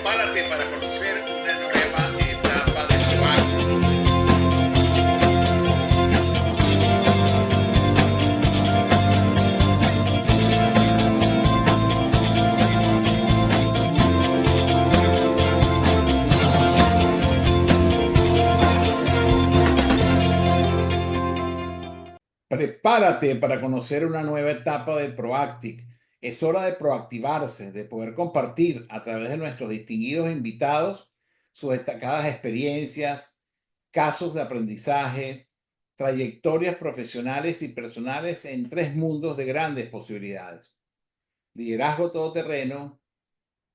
Prepárate para conocer una nueva etapa de tu año. Prepárate para conocer una nueva etapa de Proactic. Es hora de proactivarse, de poder compartir a través de nuestros distinguidos invitados sus destacadas experiencias, casos de aprendizaje, trayectorias profesionales y personales en tres mundos de grandes posibilidades: liderazgo todoterreno,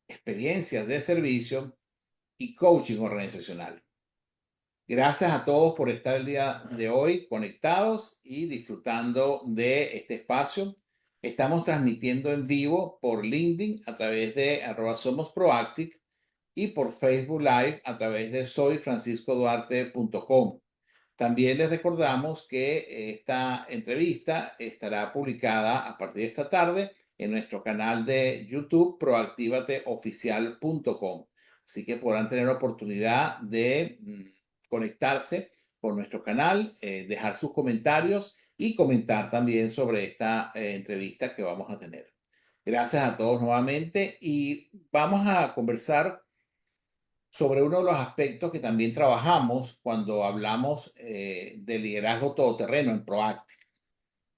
experiencias de servicio y coaching organizacional. Gracias a todos por estar el día de hoy conectados y disfrutando de este espacio. Estamos transmitiendo en vivo por LinkedIn a través de @somosproactic y por Facebook Live a través de soyfranciscoduarte.com. También les recordamos que esta entrevista estará publicada a partir de esta tarde en nuestro canal de YouTube proactivateoficial.com. Así que podrán tener la oportunidad de conectarse con nuestro canal, dejar sus comentarios y comentar también sobre esta entrevista que vamos a tener. Gracias a todos nuevamente y vamos a conversar sobre uno de los aspectos que también trabajamos cuando hablamos de liderazgo todoterreno en Proactive.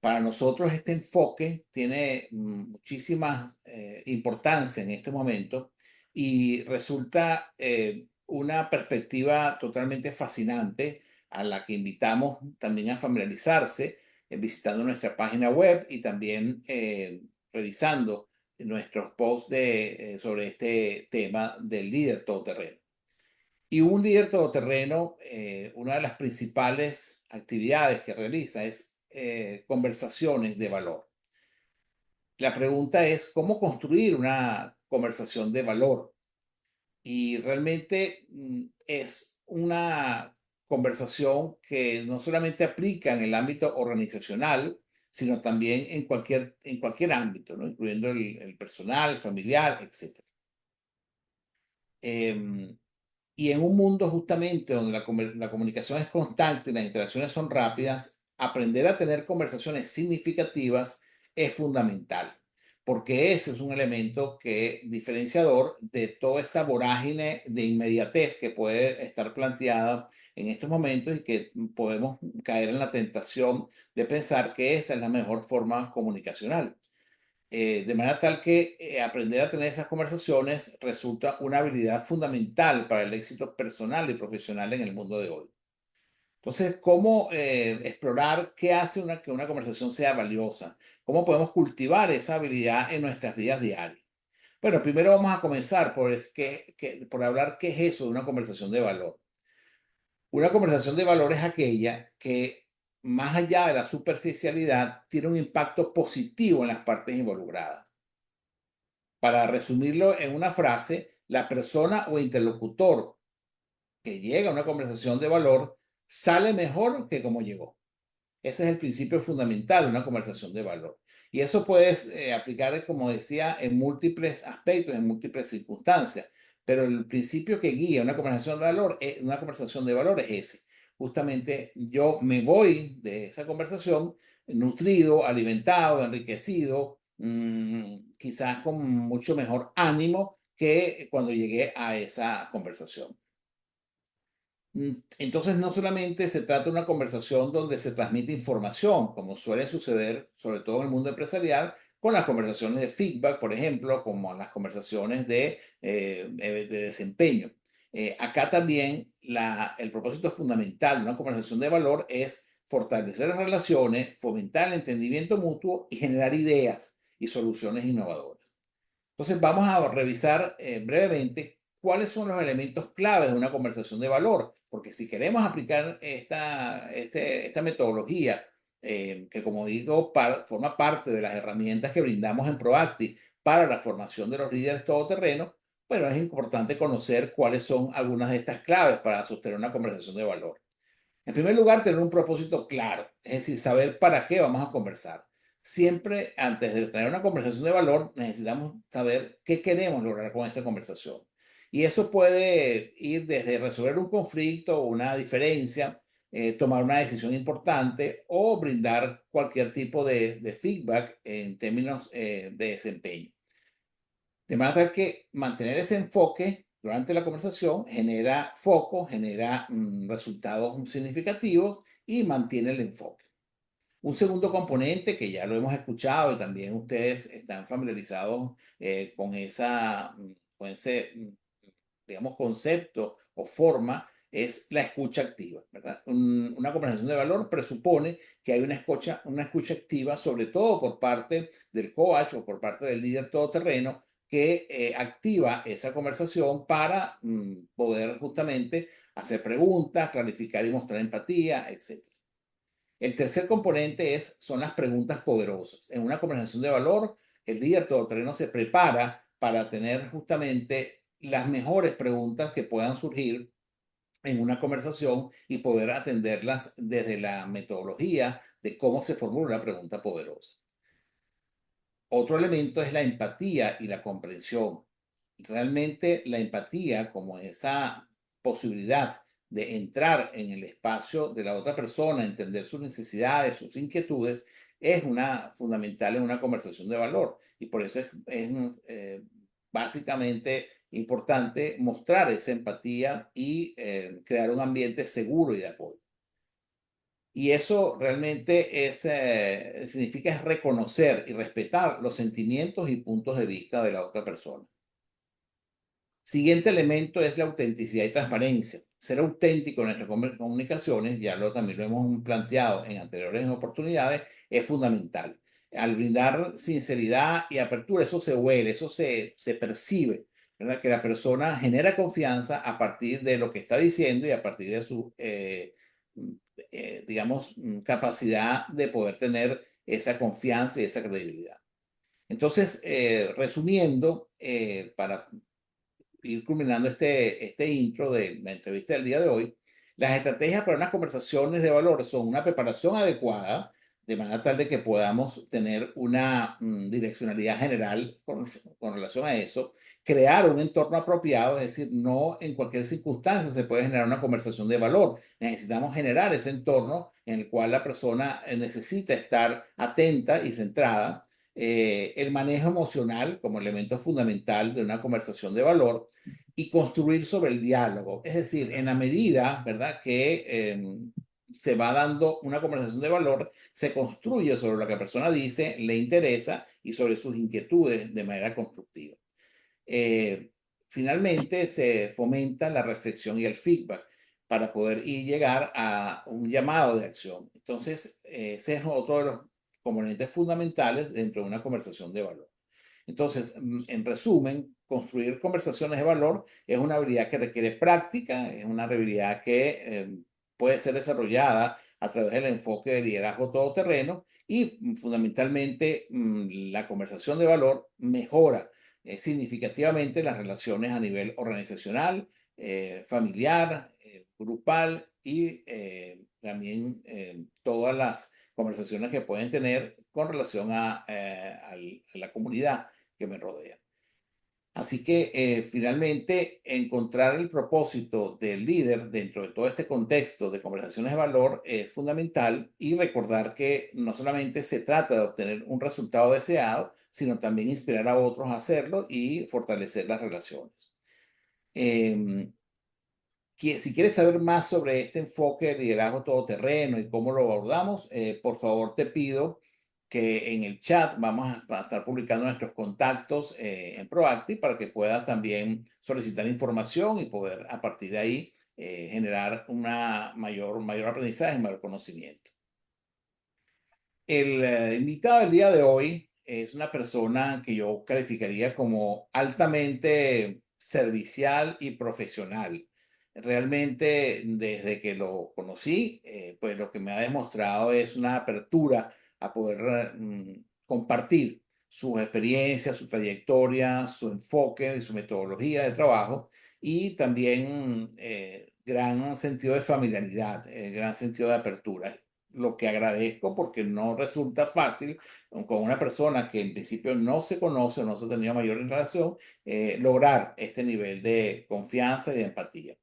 Para nosotros este enfoque tiene muchísima importancia en este momento y resulta una perspectiva totalmente fascinante a la que invitamos también a familiarizarse visitando nuestra página web y también revisando nuestros posts sobre este tema del líder todoterreno. Y un líder todoterreno, una de las principales actividades que realiza es conversaciones de valor. La pregunta es cómo construir una conversación de valor. Y realmente es una conversación que no solamente aplica en el ámbito organizacional, sino también en cualquier ámbito, ¿no? Incluyendo el personal, el familiar, etc. Y en un mundo justamente donde la comunicación es constante y las interacciones son rápidas, aprender a tener conversaciones significativas es fundamental, porque ese es un elemento diferenciador de toda esta vorágine de inmediatez que puede estar planteada en estos momentos y que podemos caer en la tentación de pensar que esa es la mejor forma comunicacional. De manera tal que aprender a tener esas conversaciones resulta una habilidad fundamental para el éxito personal y profesional en el mundo de hoy. Entonces, ¿cómo explorar qué hace que una conversación sea valiosa? ¿Cómo podemos cultivar esa habilidad en nuestras vidas diarias? Bueno, primero vamos a comenzar por hablar qué es eso de una conversación de valor. Una conversación de valor es aquella que, más allá de la superficialidad, tiene un impacto positivo en las partes involucradas. Para resumirlo en una frase, la persona o interlocutor que llega a una conversación de valor sale mejor que como llegó. Ese es el principio fundamental de una conversación de valor. Y eso puedes aplicar, como decía, en múltiples aspectos, en múltiples circunstancias. Pero el principio que guía una conversación de valor es ese. Justamente yo me voy de esa conversación nutrido, alimentado, enriquecido, quizás con mucho mejor ánimo que cuando llegué a esa conversación. Entonces, no solamente se trata de una conversación donde se transmite información, como suele suceder, sobre todo en el mundo empresarial, con las conversaciones de feedback, por ejemplo, como las conversaciones de desempeño. Acá también el propósito fundamental de una conversación de valor es fortalecer las relaciones, fomentar el entendimiento mutuo y generar ideas y soluciones innovadoras. Entonces, vamos a revisar brevemente cuáles son los elementos claves de una conversación de valor, porque si queremos aplicar esta metodología, que como digo, forma parte de las herramientas que brindamos en Proactive para la formación de los líderes todoterreno, bueno, es importante conocer cuáles son algunas de estas claves para sostener una conversación de valor. En primer lugar, tener un propósito claro, es decir, saber para qué vamos a conversar. Siempre, antes de tener una conversación de valor, necesitamos saber qué queremos lograr con esa conversación. Y eso puede ir desde resolver un conflicto o una diferencia, tomar una decisión importante o brindar cualquier tipo de feedback en términos de desempeño. De manera que mantener ese enfoque durante la conversación genera foco, genera resultados significativos y mantiene el enfoque. Un segundo componente que ya lo hemos escuchado y también ustedes están familiarizados con ese, digamos, concepto o forma es la escucha activa, ¿verdad? Una conversación de valor presupone que hay una escucha activa, sobre todo por parte del coach o por parte del líder todoterreno, que activa esa conversación para poder justamente hacer preguntas, clarificar y mostrar empatía, etc. El tercer componente son las preguntas poderosas. En una conversación de valor, el líder todoterreno se prepara para tener justamente las mejores preguntas que puedan surgir en una conversación y poder atenderlas desde la metodología de cómo se formula una pregunta poderosa. Otro elemento es la empatía y la comprensión. Realmente la empatía, como esa posibilidad de entrar en el espacio de la otra persona, entender sus necesidades, sus inquietudes, es una fundamental en una conversación de valor. Y por eso es básicamente importante mostrar esa empatía y crear un ambiente seguro y de apoyo. Y eso realmente significa es reconocer y respetar los sentimientos y puntos de vista de la otra persona. Siguiente elemento es la autenticidad y transparencia. Ser auténtico en nuestras comunicaciones, también lo hemos planteado en anteriores oportunidades, es fundamental. Al brindar sinceridad y apertura, eso se huele, eso se percibe, ¿verdad? Que la persona genera confianza a partir de lo que está diciendo y a partir de su, digamos, capacidad de poder tener esa confianza y esa credibilidad. Entonces, resumiendo, para ir culminando este intro de la entrevista del día de hoy, las estrategias para unas conversaciones de valor son una preparación adecuada, de manera tal de que podamos tener una direccionalidad general con relación a eso, crear un entorno apropiado, es decir, no en cualquier circunstancia se puede generar una conversación de valor. Necesitamos generar ese entorno en el cual la persona necesita estar atenta y centrada, el manejo emocional como elemento fundamental de una conversación de valor y construir sobre el diálogo. Es decir, en la medida, ¿verdad?, que se va dando una conversación de valor, se construye sobre lo que la persona dice, le interesa y sobre sus inquietudes de manera constructiva. Finalmente, se fomenta la reflexión y el feedback para poder llegar a un llamado de acción. Entonces, ese es otro de los componentes fundamentales dentro de una conversación de valor. Entonces, en resumen, construir conversaciones de valor es una habilidad que requiere práctica, es una habilidad que puede ser desarrollada a través del enfoque de liderazgo todoterreno y fundamentalmente la conversación de valor mejora significativamente las relaciones a nivel organizacional, familiar, grupal y también todas las conversaciones que pueden tener con relación a la comunidad que me rodea. Así que finalmente encontrar el propósito del líder dentro de todo este contexto de conversaciones de valor es fundamental y recordar que no solamente se trata de obtener un resultado deseado, sino también inspirar a otros a hacerlo y fortalecer las relaciones. Em, si quieres saber más sobre este enfoque de liderazgo todoterreno y cómo lo abordamos, por favor te pido que en el chat vamos a estar publicando nuestros contactos en Proactive para que puedas también solicitar información y poder a partir de ahí generar una mayor aprendizaje, mayor conocimiento. El invitado del día de hoy es una persona que yo calificaría como altamente servicial y profesional. Realmente, desde que lo conocí, pues lo que me ha demostrado es una apertura a poder compartir sus experiencias, su trayectoria, su enfoque y su metodología de trabajo y también gran sentido de familiaridad, gran sentido de apertura. lo que agradezco porque no resulta fácil con una persona que en principio no se conoce o no se ha tenido mayor relación, lograr este nivel de confianza y de empatía.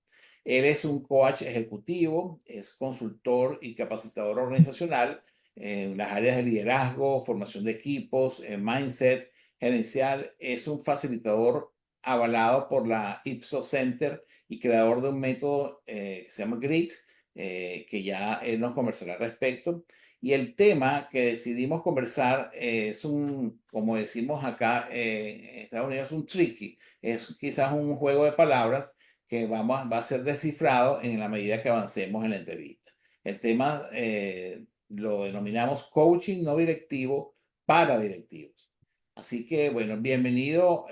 Él es un coach ejecutivo, es consultor y capacitador organizacional en las áreas de liderazgo, formación de equipos, mindset gerencial. Es un facilitador avalado por la Ipsos Center y creador de un método que se llama GRIT, que ya él nos conversará al respecto. Y el tema que decidimos conversar es un, como decimos acá en Estados Unidos, un tricky. Es quizás un juego de palabras que va a ser descifrado en la medida que avancemos en la entrevista. El tema lo denominamos coaching no directivo para directivos. Así que, bueno, bienvenido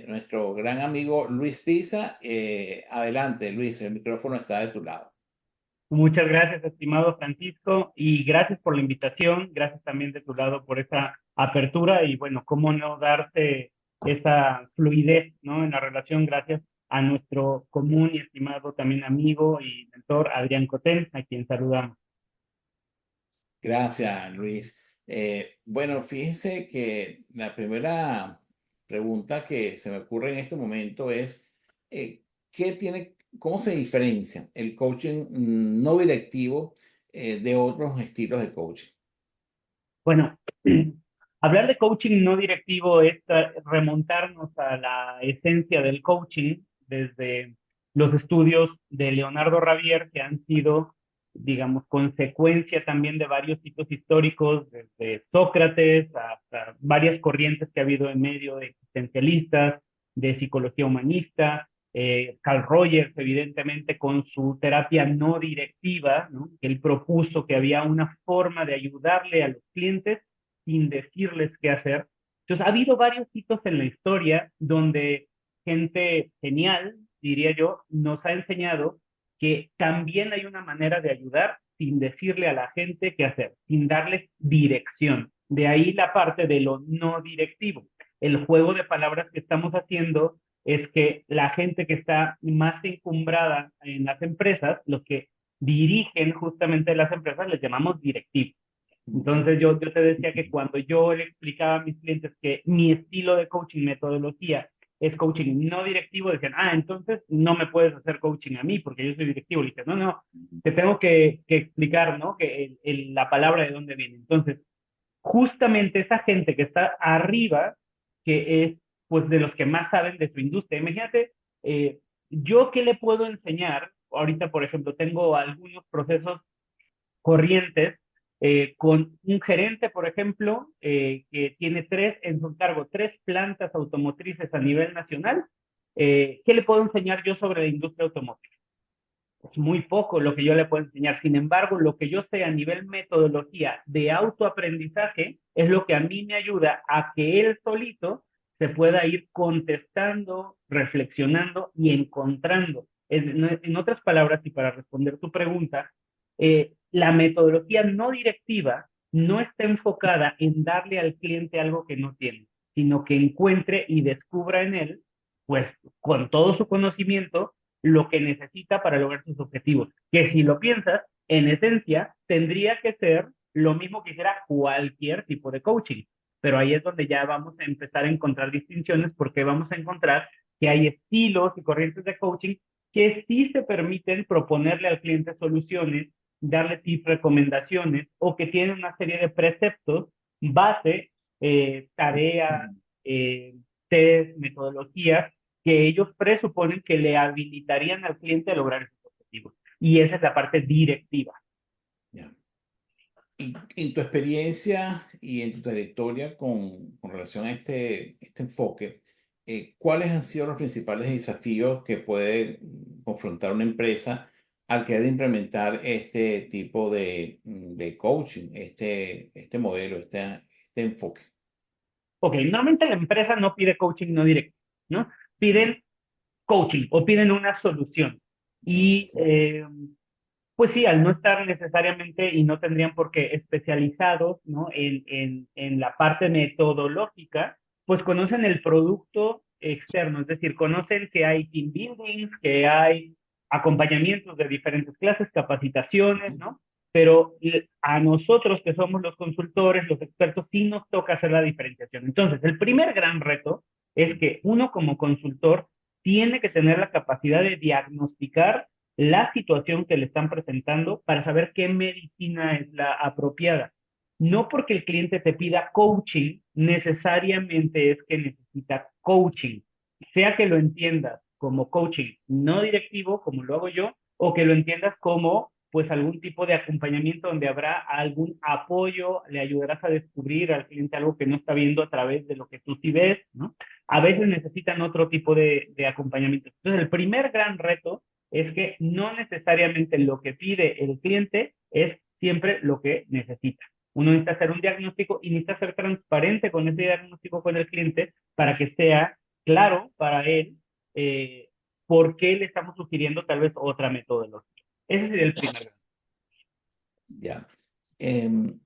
nuestro gran amigo Luis Pisa. Adelante, Luis, el micrófono está de tu lado. Muchas gracias, estimado Francisco, y gracias por la invitación, gracias también de tu lado por esa apertura y bueno, cómo no darte esa fluidez, ¿no? En la relación, gracias a nuestro común y estimado también amigo y mentor Adrián Cotén, a quien saludamos. Gracias, Luis. Bueno, fíjense que la primera pregunta que se me ocurre en este momento es, ¿qué tiene, cómo se diferencia el coaching no directivo de otros estilos de coaching? Bueno, hablar de coaching no directivo es remontarnos a la esencia del coaching desde los estudios de Leonardo Ravier, que han sido, digamos, consecuencia también de varios hitos históricos, desde Sócrates hasta varias corrientes que ha habido en medio de existencialistas, de psicología humanista, Carl Rogers, evidentemente, con su terapia no directiva, ¿no? Él propuso que había una forma de ayudarle a los clientes sin decirles qué hacer. Entonces, ha habido varios hitos en la historia donde gente genial, diría yo, nos ha enseñado que también hay una manera de ayudar sin decirle a la gente qué hacer, sin darles dirección. De ahí la parte de lo no directivo. El juego de palabras que estamos haciendo es que la gente que está más encumbrada en las empresas, los que dirigen justamente las empresas, les llamamos directivos. Entonces yo te decía que cuando yo le explicaba a mis clientes que mi estilo de coaching, metodología, es coaching no directivo, decían, entonces no me puedes hacer coaching a mí porque yo soy directivo. Le dije, no, no, te tengo que explicar, ¿no? Que la palabra de dónde viene. Entonces, justamente esa gente que está arriba, que es pues de los que más saben de su industria. Imagínate, yo qué le puedo enseñar, ahorita por ejemplo tengo algunos procesos corrientes con un gerente, por ejemplo, que tiene en su cargo tres plantas automotrices a nivel nacional. ¿Qué le puedo enseñar yo sobre la industria automotriz? Es muy poco lo que yo le puedo enseñar. Sin embargo, lo que yo sé a nivel metodología de autoaprendizaje es lo que a mí me ayuda a que él solito se pueda ir contestando, reflexionando y encontrando. En otras palabras, y para responder tu pregunta, la metodología no directiva no está enfocada en darle al cliente algo que no tiene, sino que encuentre y descubra en él, pues con todo su conocimiento, lo que necesita para lograr sus objetivos. Que si lo piensas, en esencia, tendría que ser lo mismo que hiciera cualquier tipo de coaching. Pero ahí es donde ya vamos a empezar a encontrar distinciones porque vamos a encontrar que hay estilos y corrientes de coaching que sí se permiten proponerle al cliente soluciones, darle tips, recomendaciones o que tienen una serie de preceptos, base, tareas, test, metodologías que ellos presuponen que le habilitarían al cliente a lograr esos objetivos. Y esa es la parte directiva. Yeah. En tu experiencia y en tu trayectoria con relación a este enfoque, ¿cuáles han sido los principales desafíos que puede confrontar una empresa al querer implementar este tipo de coaching, este modelo, este enfoque? Ok, normalmente la empresa no pide coaching no directo, ¿no? Piden coaching o piden una solución. Y pues sí, al no estar necesariamente y no tendrían por qué especializados, ¿no? En la parte metodológica, pues conocen el producto externo, es decir, conocen que hay team buildings, que hay acompañamientos de diferentes clases, capacitaciones, ¿no? pero a nosotros que somos los consultores, los expertos, sí nos toca hacer la diferenciación. Entonces, el primer gran reto es que uno como consultor tiene que tener la capacidad de diagnosticar la situación que le están presentando para saber qué medicina es la apropiada. No porque el cliente te pida coaching, necesariamente es que necesita coaching, sea que lo entiendas como coaching no directivo, como lo hago yo, o que lo entiendas como pues algún tipo de acompañamiento donde habrá algún apoyo, le ayudarás a descubrir al cliente algo que no está viendo a través de lo que tú sí ves, ¿no? A veces necesitan otro tipo de acompañamiento. Entonces, el primer gran reto es que no necesariamente lo que pide el cliente es siempre lo que necesita. Uno necesita hacer un diagnóstico y necesita ser transparente con ese diagnóstico con el cliente para que sea claro para él por qué le estamos sugiriendo tal vez otra metodología. Ese sería el primer. Ya. Em,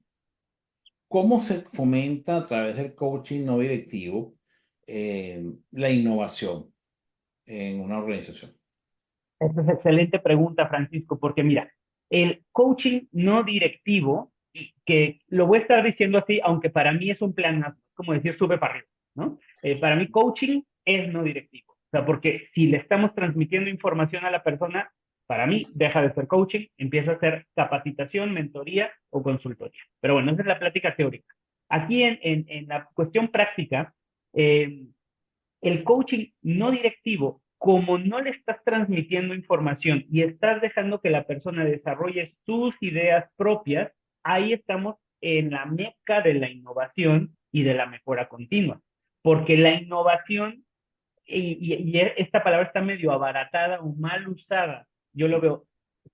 ¿Cómo se fomenta a través del coaching no directivo la innovación en una organización? Esa es excelente pregunta, Francisco, porque mira, el coaching no directivo, y que lo voy a estar diciendo así, aunque para mí es un plan, como decir, sube para arriba, ¿no? Para mí coaching es no directivo. O sea, porque si le estamos transmitiendo información a la persona, para mí deja de ser coaching, empieza a ser capacitación, mentoría o consultoría. Pero bueno, esa es la plática teórica. Aquí en la cuestión práctica, eh, el coaching no directivo, como no le estás transmitiendo información y estás dejando que la persona desarrolle sus ideas propias, ahí estamos en la meca de la innovación y de la mejora continua. Porque la innovación, y esta palabra está medio abaratada o mal usada, yo lo veo,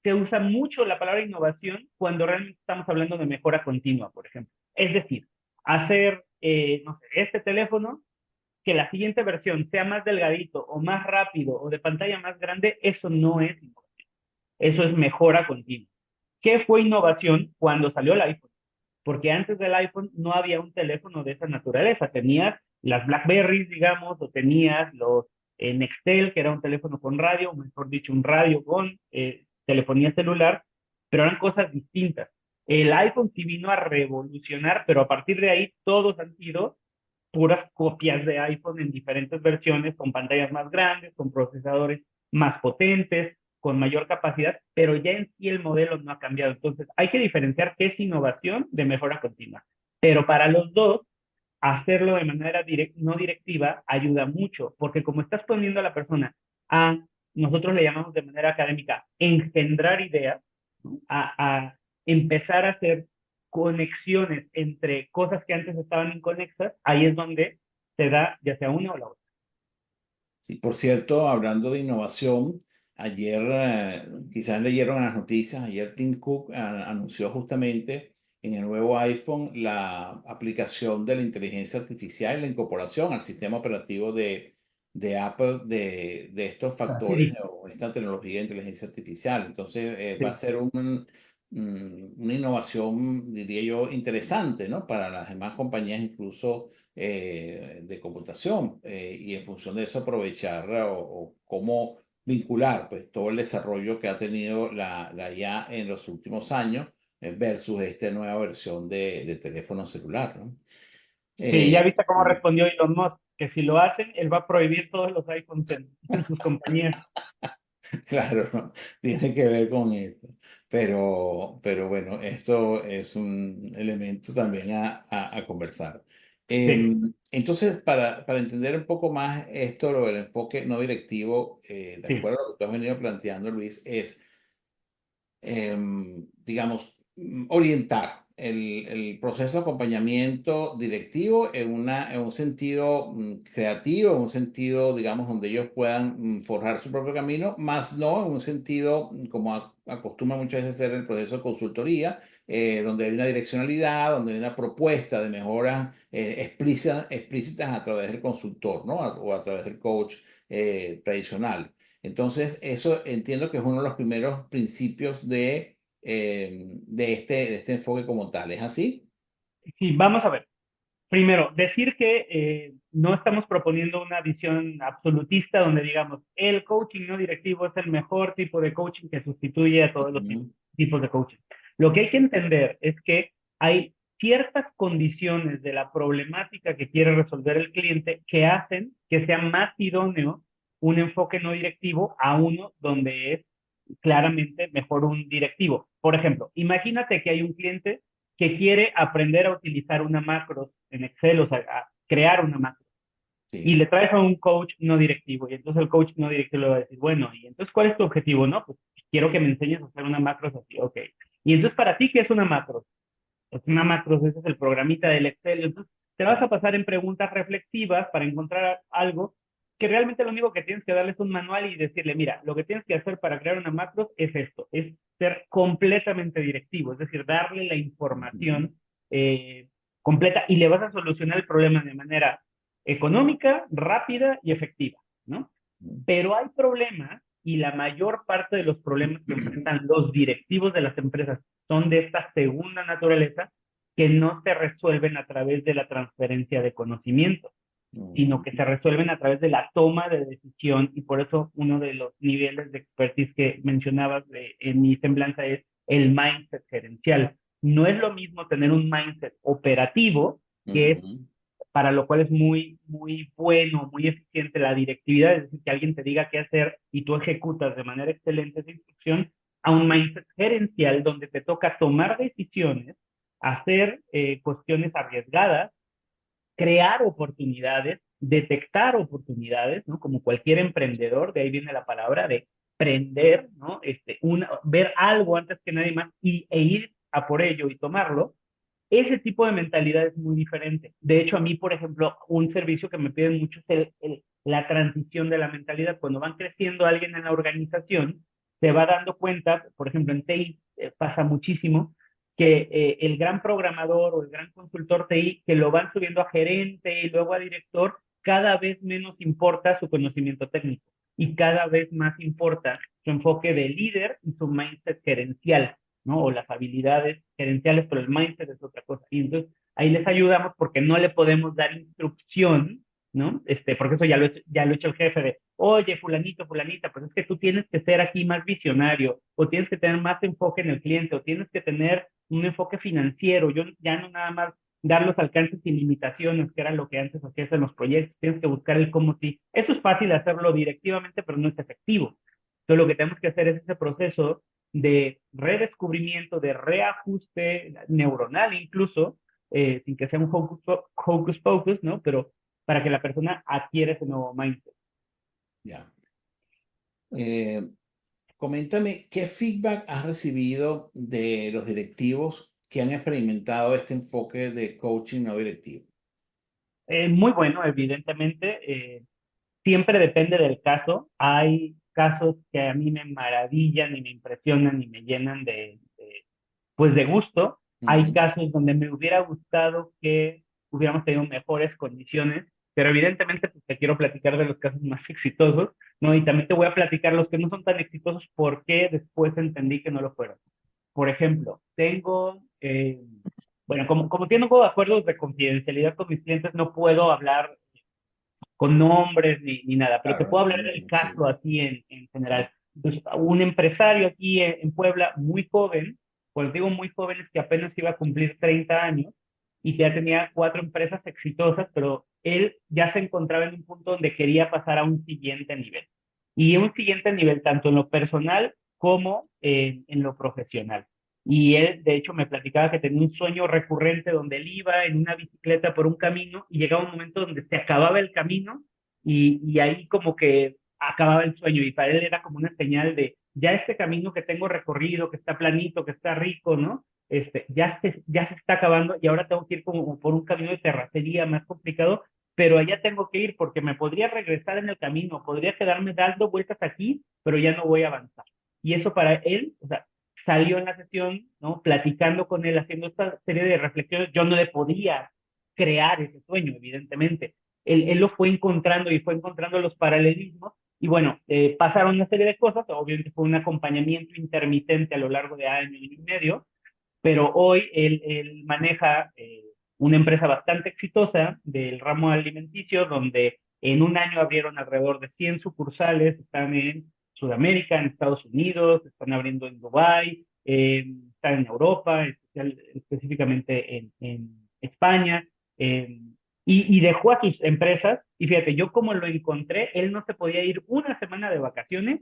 se usa mucho la palabra innovación cuando realmente estamos hablando de mejora continua, por ejemplo. Es decir, hacer, no sé, este teléfono que la siguiente versión sea más delgadito o más rápido o de pantalla más grande, eso no es innovación. Eso es mejora continua. ¿Qué fue innovación cuando salió el iPhone? Porque antes del iPhone no había un teléfono de esa naturaleza. Tenías las BlackBerrys, digamos, o tenías los Nextel, que era un teléfono con radio, o mejor dicho, un radio con telefonía celular, pero eran cosas distintas. El iPhone sí vino a revolucionar, pero a partir de ahí todos han sido puras copias de iPhone en diferentes versiones, con pantallas más grandes, con procesadores más potentes, con mayor capacidad, pero ya en sí el modelo no ha cambiado. Entonces, hay que diferenciar qué es innovación de mejora continua. Pero para los dos, hacerlo de manera no directiva ayuda mucho, porque como estás poniendo a la persona a, nosotros le llamamos de manera académica, engendrar ideas, ¿no? A empezar a hacer conexiones entre cosas que antes estaban inconexas, ahí es donde se da ya sea una o la otra. Sí, por cierto, hablando de innovación, ayer quizás leyeron en las noticias, ayer Tim Cook anunció justamente en el nuevo iPhone la aplicación de la inteligencia artificial y la incorporación al sistema operativo de Apple de estos factores Sí, o esta tecnología de inteligencia artificial. Entonces va a sí. ser una innovación, diría yo, interesante, ¿no? Para las demás compañías, incluso de computación y en función de eso aprovechar o cómo vincular pues todo el desarrollo que ha tenido la IA en los últimos años versus esta nueva versión de teléfono celular, ¿no? Sí, ya Eh, viste cómo respondió Elon Musk, que si lo hacen, él va a prohibir todos los iPhones en sus compañías. Claro, ¿no? Tiene que ver con esto. Pero bueno, esto es un elemento también a conversar. Sí, Entonces, para entender un poco más esto, lo del enfoque no directivo, de sí. acuerdo a lo que tú has venido planteando, Luis, es digamos, orientar el proceso de acompañamiento directivo en un sentido creativo, en un sentido, digamos, donde ellos puedan forjar su propio camino, más no en un sentido, como acostumbra muchas veces ser el proceso de consultoría, donde hay una direccionalidad, donde hay una propuesta de mejoras explícitas a través del consultor, ¿no? O a través del coach tradicional. Entonces, eso entiendo que es uno de los primeros principios de este enfoque como tal. ¿Es así? Sí, vamos a ver. Primero, decir que no estamos proponiendo una visión absolutista donde digamos el coaching no directivo es el mejor tipo de coaching que sustituye a todos los Ujú. tipos de coaching. Lo que hay que entender es que hay ciertas condiciones de la problemática que quiere resolver el cliente que hacen que sea más idóneo un enfoque no directivo a uno donde es claramente mejor un directivo. Por ejemplo, imagínate que hay un cliente que quiere aprender a utilizar una macro en Excel, o sea, a crear una macro, y Sí. le traes a un coach no directivo, y entonces el coach no directivo le va a decir, bueno, y entonces, ¿cuál es tu objetivo? No, pues quiero que me enseñes a hacer una macro así, ok. Y entonces, para ti, ¿qué es una macro? Es una macro, ese es el programita del Excel. Entonces, te vas a pasar en preguntas reflexivas para encontrar algo que realmente lo único que tienes que darle es un manual y decirle, mira, lo que tienes que hacer para crear una macro es esto, es ser completamente directivo, es decir, darle la Ujú. información completa y le vas a solucionar el problema de manera económica, rápida y efectiva, ¿no? Pero hay problemas y la mayor parte de los problemas que enfrentan los directivos de las empresas son de esta segunda naturaleza que no se resuelven a través de la transferencia de conocimiento, sino que se resuelven a través de la toma de decisión y por eso uno de los niveles de expertise que mencionabas en mi semblanza es el mindset gerencial. No es lo mismo tener un mindset operativo, que es Ujú. para lo cual es muy, muy bueno, muy eficiente la directividad, es decir, que alguien te diga qué hacer y tú ejecutas de manera excelente esa instrucción, a un mindset gerencial donde te toca tomar decisiones, hacer cuestiones arriesgadas, crear oportunidades, detectar oportunidades, ¿no? Como cualquier emprendedor, de ahí viene la palabra de prender, ¿no? Ver algo antes que nadie más e ir a por ello y tomarlo. Ese tipo de mentalidad es muy diferente. De hecho, a mí, por ejemplo, un servicio que me piden mucho es la transición de la mentalidad. Cuando van creciendo alguien en la organización, se va dando cuenta, por ejemplo, en TI pasa muchísimo, que el gran programador o el gran consultor TI, que lo van subiendo a gerente y luego a director, cada vez menos importa su conocimiento técnico y cada vez más importa su enfoque de líder y su mindset gerencial, ¿no? O las habilidades gerenciales, pero el mindset es otra cosa. Y entonces ahí les ayudamos porque no le podemos dar instrucción, ¿no? Porque eso ya lo ha hecho el jefe de, oye, fulanito, fulanita, pues es que tú tienes que ser aquí más visionario, o tienes que tener más enfoque en el cliente, o tienes que tener un enfoque financiero, yo ya no nada más dar los alcances sin limitaciones, que era lo que antes hacías en los proyectos, tienes que buscar el cómo sí. Eso es fácil hacerlo directivamente, pero no es efectivo. Entonces lo que tenemos que hacer es ese proceso de redescubrimiento, de reajuste neuronal incluso, sin que sea un hocus pocus, ¿no? Pero para que la persona adquiera ese nuevo mindset. Ya. Eh, Coméntame, ¿qué feedback has recibido de los directivos que han experimentado este enfoque de coaching no directivo? Muy bueno, evidentemente. Siempre depende del caso. Hay casos que a mí me maravillan y me impresionan y me llenan pues de gusto. Hay Ujú. casos donde me hubiera gustado que hubiéramos tenido mejores condiciones, pero evidentemente pues, te quiero platicar de los casos más exitosos, ¿no? Y también te voy a platicar los que no son tan exitosos porque después entendí que no lo fueron. Por ejemplo, bueno, como tengo acuerdos de confidencialidad con mis clientes, no puedo hablar con nombres ni nada, pero te Claro, puedo hablar del entendible, sí. caso así en general. Entonces, un empresario aquí en Puebla muy joven, pues digo muy joven es que apenas iba a cumplir 30 años y ya tenía 4 empresas exitosas, pero él ya se encontraba en un punto donde quería pasar a un siguiente nivel. Y un siguiente nivel tanto en lo personal como en lo profesional. Y él, de hecho, me platicaba que tenía un sueño recurrente donde él iba en una bicicleta por un camino y llegaba un momento donde se acababa el camino y ahí como que acababa el sueño y para él era como una señal de ya este camino que tengo recorrido, que está planito, que está rico, ¿no? Ya se está acabando y ahora tengo que ir como por un camino de terracería más complicado, pero allá tengo que ir porque me podría regresar en el camino, podría quedarme dando vueltas aquí, pero ya no voy a avanzar. Y eso para él, o sea, salió en la sesión, ¿no? Platicando con él, haciendo esta serie de reflexiones, yo no le podía crear ese sueño, evidentemente. Él lo fue encontrando y fue encontrando los paralelismos y bueno, pasaron una serie de cosas, obviamente fue un acompañamiento intermitente a lo largo de año y medio, pero hoy él maneja una empresa bastante exitosa del ramo alimenticio, donde en un año abrieron alrededor de 100 sucursales, están en Sudamérica, en Estados Unidos, están abriendo en Dubái, está en Europa, específicamente en España, y dejó a sus empresas, y fíjate, yo como lo encontré, él no se podía ir una semana de vacaciones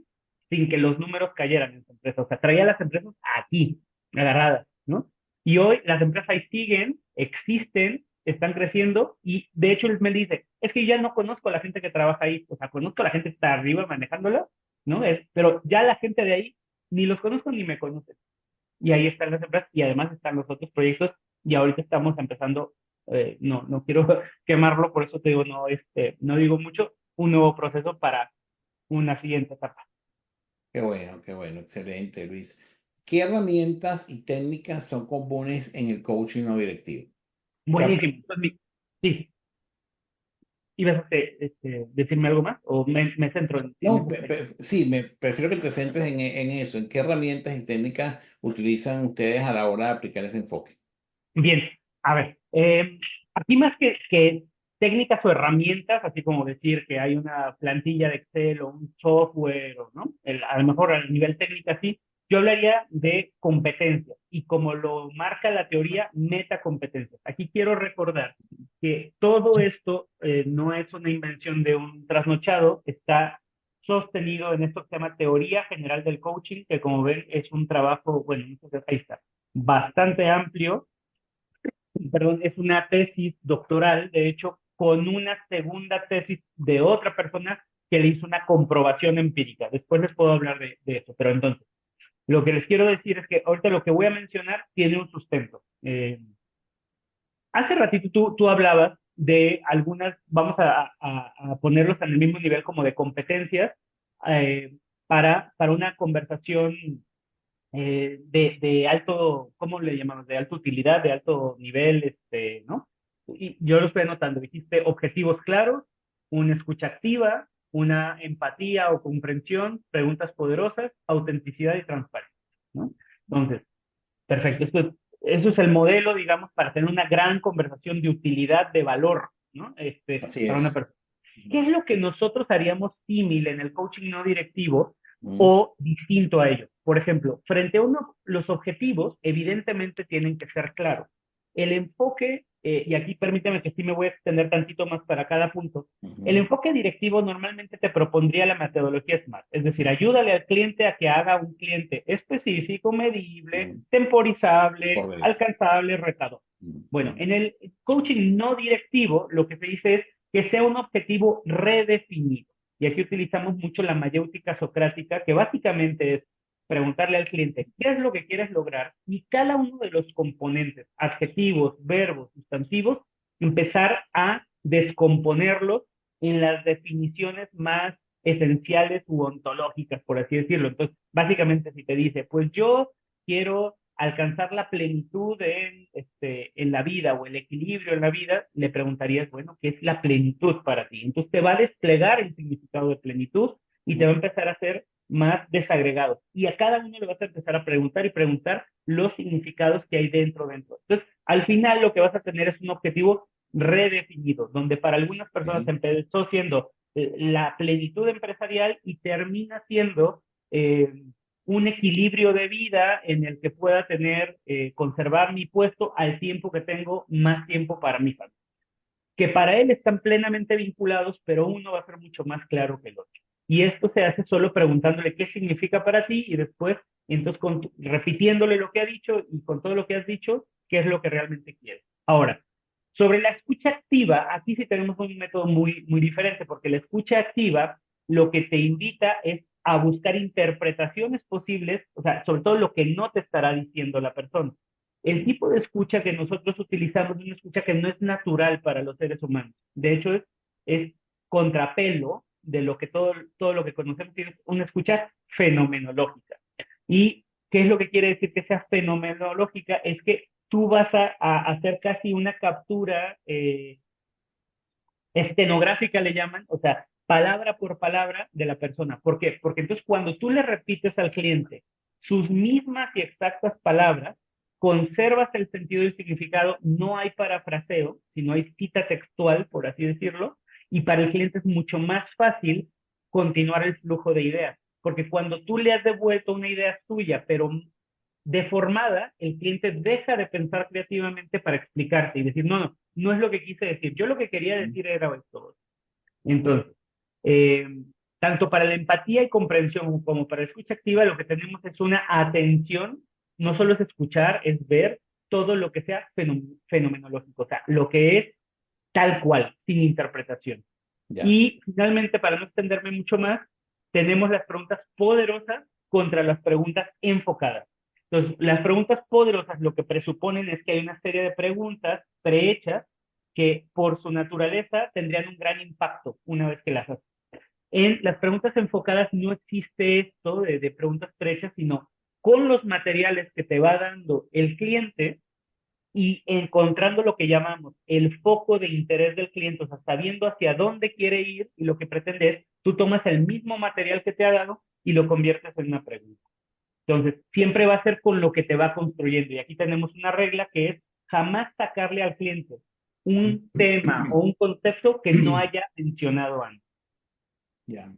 sin que los números cayeran en su empresa, o sea, traía las empresas aquí, agarradas, ¿no? Y hoy las empresas ahí siguen, existen, están creciendo y de hecho él me dice, es que ya no conozco a la gente que trabaja ahí, o sea, conozco a la gente que está arriba manejándola, ¿no? Pero ya la gente de ahí ni los conozco ni me conocen. Y ahí están las empresas y además están los otros proyectos y ahorita estamos empezando, no quiero quemarlo, por eso te digo, no digo mucho, un nuevo proceso para una siguiente etapa. Qué bueno, excelente, Luis. ¿Qué herramientas y técnicas son comunes en el coaching no directivo? ¿Qué Buenísimo. Entonces, sí, ¿ibas a decirme algo más? ¿O me centro en No, ese aspecto? sí, prefiero que te centres en eso, en qué herramientas y técnicas utilizan ustedes a la hora de aplicar ese enfoque. Bien, a ver, aquí más que técnicas o herramientas, así como decir que hay una plantilla de Excel o un software, o, ¿no? A lo mejor a nivel técnico sí, yo hablaría de competencias y como lo marca la teoría, metacompetencias. Aquí quiero recordar que todo esto no es una invención de un trasnochado, está sostenido en esto que se llama teoría general del coaching, que como ven es un trabajo, bueno, ahí está, bastante amplio, perdón, es una tesis doctoral, de hecho, con una segunda tesis de otra persona que le hizo una comprobación empírica. Después les puedo hablar de eso, pero entonces, lo que les quiero decir es que ahorita lo que voy a mencionar tiene un sustento. Hace ratito tú hablabas de algunas, vamos a ponerlos en el mismo nivel como de competencias eh, para una conversación de alto, ¿cómo le llamamos? De alta utilidad, de alto nivel, ¿no? Y yo lo estoy anotando. Dijiste objetivos claros, una escucha activa, una empatía o comprensión, preguntas poderosas, autenticidad y transparencia, ¿no? Entonces, perfecto. Eso es el modelo, digamos, para tener una gran conversación de utilidad, de valor, ¿no? Así Para una es. persona. ¿Qué es lo que nosotros haríamos símil en el coaching no directivo Mm, o distinto a ello? Por ejemplo, frente a uno, los objetivos evidentemente tienen que ser claros. El enfoque, y aquí permíteme que sí me voy a extender tantito más para cada punto, el ujú, enfoque directivo normalmente te propondría la metodología SMART, es decir, ayúdale al cliente a que haga un cliente específico, medible, mm, temporizable, correcto. alcanzable, retador. Mm, Bueno, mm, en el coaching no directivo, lo que se dice es que sea un objetivo redefinido. Y aquí utilizamos mucho la mayéutica socrática, que básicamente es preguntarle al cliente qué es lo que quieres lograr y cada uno de los componentes, adjetivos, verbos, sustantivos, empezar a descomponerlos en las definiciones más esenciales u ontológicas, por así decirlo. Entonces, básicamente si te dice, pues yo quiero alcanzar la plenitud en la vida o el equilibrio en la vida, le preguntarías, bueno, ¿qué es la plenitud para ti? Entonces te va a desplegar el significado de plenitud y te va a empezar a hacer más desagregados. Y a cada uno le vas a empezar a preguntar y preguntar los significados que hay dentro. Entonces, al final lo que vas a tener es un objetivo redefinido, donde para algunas personas ok. empezó siendo la plenitud empresarial y termina siendo un equilibrio de vida en el que pueda tener, conservar mi puesto al tiempo que tengo más tiempo para mi familia. Que para él están plenamente vinculados, pero uno va a ser mucho más claro que el otro. Y esto se hace solo preguntándole qué significa para ti y después, entonces, repitiéndole lo que ha dicho y con todo lo que has dicho, qué es lo que realmente quieres. Ahora, sobre la escucha activa, aquí sí tenemos un método muy diferente, porque la escucha activa lo que te invita es a buscar interpretaciones posibles, o sea, sobre todo lo que no te estará diciendo la persona. El tipo de escucha que nosotros utilizamos es una escucha que no es natural para los seres humanos. De hecho, es contrapelo de lo que todo lo que conocemos, es una escucha fenomenológica. ¿Y qué es lo que quiere decir que sea fenomenológica? Es que tú vas a hacer casi una captura estenográfica, le llaman, o sea, palabra por palabra de la persona. ¿Por qué? Porque entonces cuando tú le repites al cliente sus mismas y exactas palabras, conservas el sentido y el significado, no hay parafraseo, sino hay cita textual, por así decirlo, y para el cliente es mucho más fácil continuar el flujo de ideas, porque cuando tú le has devuelto una idea tuya, pero deformada, el cliente deja de pensar creativamente para explicarte y decir, no es lo que quise decir. Yo lo que quería decir era esto. Entonces, eh, tanto para la empatía y comprensión como para la escucha activa, lo que tenemos es una atención, no solo es escuchar, es ver todo lo que sea fenomenológico, o sea, lo que es tal cual, sin interpretación. Ya. Y finalmente, para no extenderme mucho más, tenemos las preguntas poderosas contra las preguntas enfocadas. Entonces, las preguntas poderosas lo que presuponen es que hay una serie de preguntas prehechas que por su naturaleza tendrían un gran impacto una vez que las haces. En las preguntas enfocadas no existe esto de preguntas prehechas, sino con los materiales que te va dando el cliente y encontrando lo que llamamos el foco de interés del cliente, o sea, sabiendo hacia dónde quiere ir y lo que pretende es, tú tomas el mismo material que te ha dado y lo conviertes en una pregunta. Entonces, siempre va a ser con lo que te va construyendo. Y aquí tenemos una regla que es jamás sacarle al cliente un tema o un concepto que no haya mencionado antes. Ya.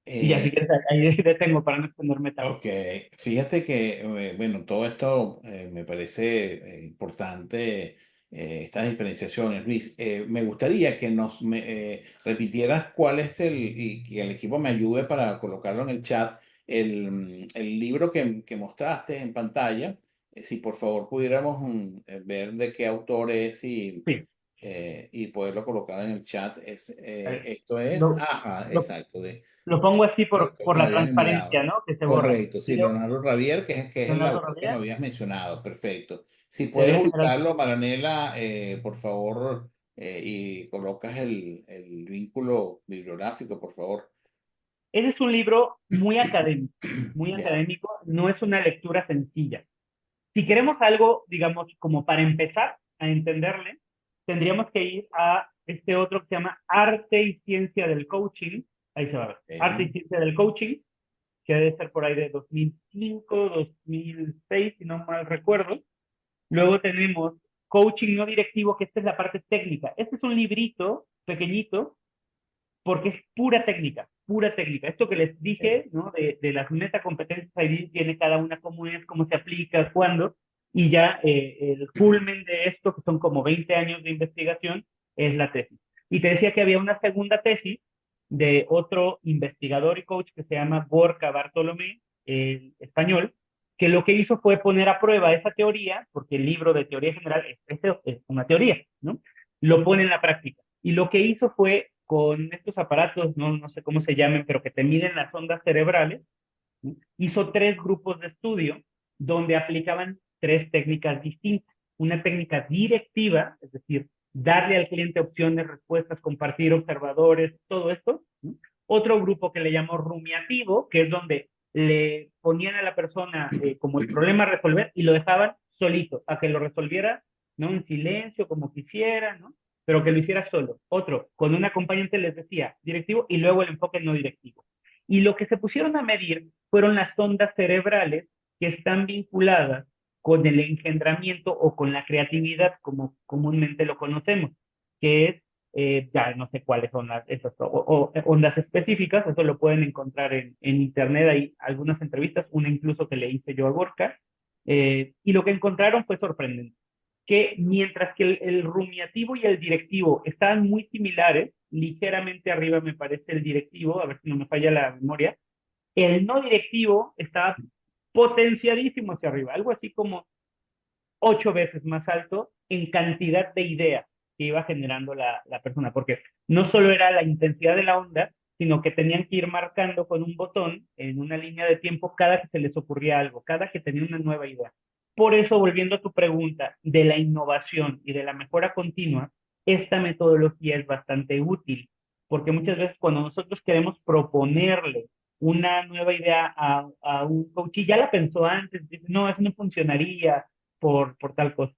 Y ya, Eh, si quieres, ahí detengo para no extenderme tanto. ok, fíjate que, bueno, todo esto me parece importante, estas diferenciaciones, Luis. Me gustaría que repitieras cuál es y que el equipo me ayude para colocarlo en el chat, el libro que mostraste en pantalla. Si por favor pudiéramos ver de qué autor es Sí, y poderlo colocar en el chat. eh, Esto es, lo, ajá, lo, exacto, lo pongo así de autor por que me la habías transparencia, enviado. ¿no? Que se borra. Correcto, sí, Leonardo Ravier, que es el Leonardo autor que me Rabier, habías mencionado. Perfecto. Si puedes Teoría General. ubicarlo, Maranela, por favor, y colocas el vínculo bibliográfico, por favor. Ese es un libro muy Ya. académico, no es una lectura sencilla. Si queremos algo, digamos, como para empezar a entenderle, tendríamos que ir a este otro que se llama Arte y Ciencia del Coaching. Ahí se va a ver. Arte y Ok. Ciencia del Coaching, que debe ser por ahí de 2005, 2006, si no mal recuerdo. Luego tenemos Coaching no directivo, que esta es la parte técnica. Este es un librito pequeñito porque es pura técnica, pura técnica. Esto que les Ok. dije, ¿no? De las metacompetencias, ahí tiene cada una cómo es, cómo se aplica, cuándo, y ya el culmen de esto, que son como 20 años de investigación, es la tesis. Y te decía que había una segunda tesis de otro investigador y coach que se llama Gorka Bartolomé, el español, que lo que hizo fue poner a prueba esa teoría, porque el libro de teoría general es una teoría, ¿no? Lo pone en la práctica. Y lo que hizo fue con estos aparatos, no sé cómo se llamen, pero que te miden las ondas cerebrales, ¿no? Hizo 3 grupos de estudio donde aplicaban 3 técnicas distintas. Una técnica directiva, es decir, darle al cliente opciones, respuestas, compartir observadores, todo esto, ¿no? Otro grupo que le llamó rumiativo, que es donde le ponían a la persona como el problema a resolver y lo dejaban solito, a que lo resolviera, ¿no? En silencio, como quisiera, ¿no? Pero que lo hiciera solo. Otro, con un acompañante les decía directivo y luego el enfoque no directivo. Y lo que se pusieron a medir fueron las ondas cerebrales que están vinculadas con el engendramiento o con la creatividad, como comúnmente lo conocemos, que es, ya no sé cuáles son esas ondas específicas, eso lo pueden encontrar en internet, hay algunas entrevistas, una incluso que le hice yo a Gorka, y lo que encontraron fue sorprendente, que mientras que el rumiativo y el directivo estaban muy similares, ligeramente arriba me parece el directivo, a ver si no me falla la memoria, el no directivo estaba potenciadísimo hacia arriba, algo así como 8 veces más alto en cantidad de ideas que iba generando la persona, porque no solo era la intensidad de la onda, sino que tenían que ir marcando con un botón en una línea de tiempo cada que se les ocurría algo, cada que tenía una nueva idea. Por eso, volviendo a tu pregunta de la innovación y de la mejora continua, esta metodología es bastante útil, porque muchas veces cuando nosotros queremos proponerle una nueva idea a un coach y ya la pensó antes, dice, no, eso no funcionaría por tal cosa.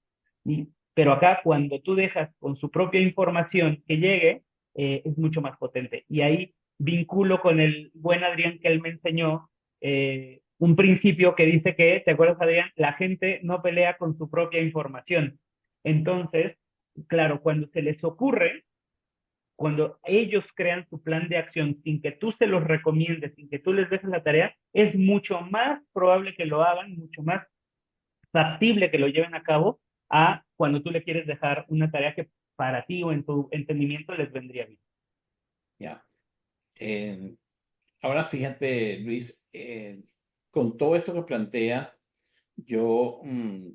Pero acá, cuando tú dejas con su propia información que llegue, es mucho más potente. Y ahí vinculo con el buen Adrián que él me enseñó un principio que dice que, ¿te acuerdas, Adrián? La gente no pelea con su propia información. Entonces, claro, cuando se les ocurre, cuando ellos crean su plan de acción sin que tú se los recomiendes, sin que tú les dejes la tarea, es mucho más probable que lo hagan, mucho más factible que lo lleven a cabo a cuando tú le quieres dejar una tarea que para ti o en tu entendimiento les vendría bien. Ya. Ahora fíjate, Luis, con todo esto que planteas, yo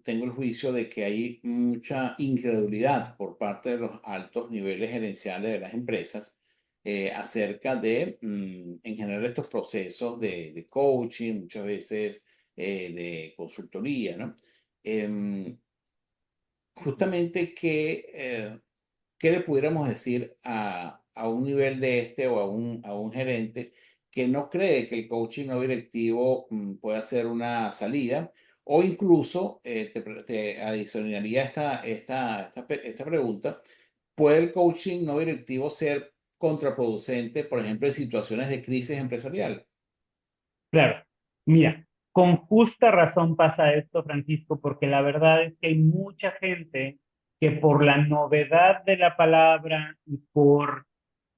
tengo el juicio de que hay mucha incredulidad por parte de los altos niveles gerenciales de las empresas acerca de, en general, estos procesos de coaching, muchas veces de consultoría, ¿no? Em, Justamente, ¿qué le pudiéramos decir a un nivel de este o a un gerente que no cree que el coaching no directivo pueda ser una salida? O incluso, te adicionaría esta pregunta, ¿puede el coaching no directivo ser contraproducente, por ejemplo, en situaciones de crisis empresarial? Claro, mira, con justa razón pasa esto, Francisco, porque la verdad es que hay mucha gente que por la novedad de la palabra y por,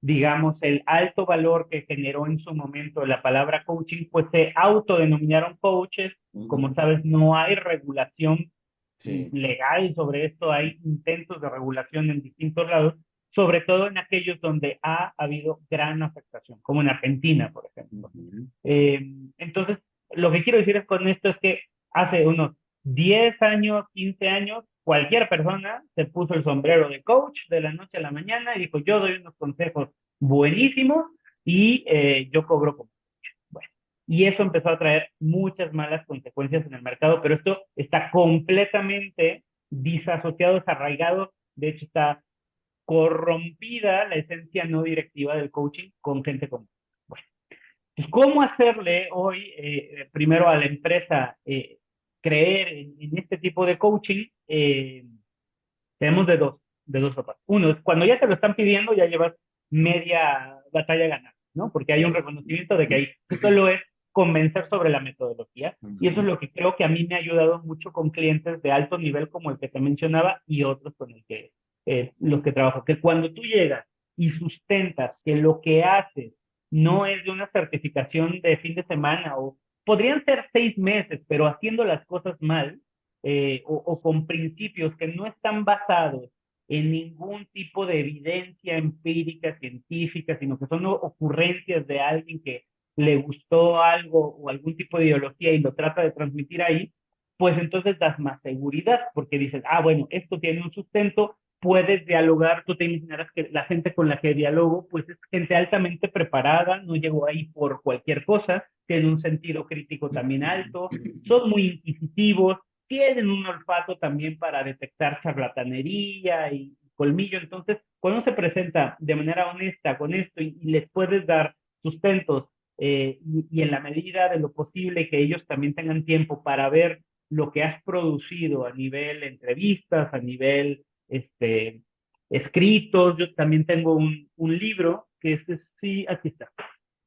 digamos, el alto valor que generó en su momento la palabra coaching, pues se autodenominaron coaches. Como Ujú. sabes, no hay regulación Sí. legal sobre esto, hay intentos de regulación en distintos lados, sobre todo en aquellos donde ha habido gran afectación, como en Argentina, por ejemplo. Ujú. Eh, entonces, lo que quiero decir con esto es que hace unos 10 años, 15 años, cualquier persona se puso el sombrero de coach de la noche a la mañana y dijo, yo doy unos consejos buenísimos y yo cobro como. Bueno, y eso empezó a traer muchas malas consecuencias en el mercado, pero esto está completamente disasociado, desarraigado, de hecho está corrompida la esencia no directiva del coaching con gente común. Bueno, pues, ¿cómo hacerle hoy, primero a la empresa, creer en este tipo de coaching? Tenemos de dos sopas. Uno es cuando ya te lo están pidiendo, ya llevas media batalla ganada, ¿no? Porque hay un Yes. reconocimiento de que ahí solo es convencer sobre la metodología. Y eso es Ujú. lo que creo que a mí me ha ayudado mucho con clientes de alto nivel como el que te mencionaba y otros con el que, los que trabajo. Que cuando tú llegas y sustentas que lo que haces no es de una certificación de fin de semana o podrían ser 6 meses, pero haciendo las cosas mal, o con principios que no están basados en ningún tipo de evidencia empírica, científica, sino que son ocurrencias de alguien que le gustó algo o algún tipo de ideología y lo trata de transmitir ahí, pues entonces das más seguridad, porque dices, ah, bueno, esto tiene un sustento, puedes dialogar, tú te imaginarás que la gente con la que dialogo, pues es gente altamente preparada, no llegó ahí por cualquier cosa, tiene un sentido crítico también alto, son muy inquisitivos, tienen un olfato también para detectar charlatanería y colmillo. Entonces, cuando se presenta de manera honesta con esto y les puedes dar sustentos, y en la medida de lo posible que ellos también tengan tiempo para ver lo que has producido a nivel entrevistas, a nivel escritos. Yo también tengo un libro que sí, aquí está,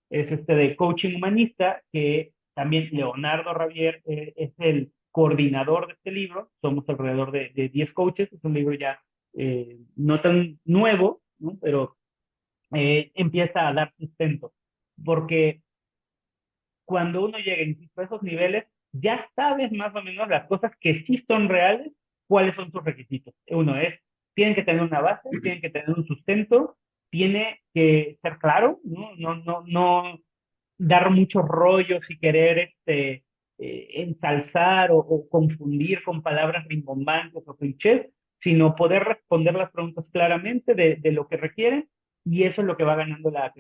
es de coaching humanista, que también Leonardo Ravier es el coordinador de este libro. Somos alrededor de 10 coaches, es un libro ya no tan nuevo, ¿no? Pero empieza a dar sustento, porque cuando uno llega a esos niveles, ya sabes más o menos las cosas que sí son reales, cuáles son sus requisitos. Uno es, tienen que tener una base, tienen que tener un sustento, tiene que ser claro, ¿no? No dar muchos rollos y querer ensalzar o confundir con palabras rimbombantes o clichés, sino poder responder las preguntas claramente de lo que requieren, y eso es lo que va ganando la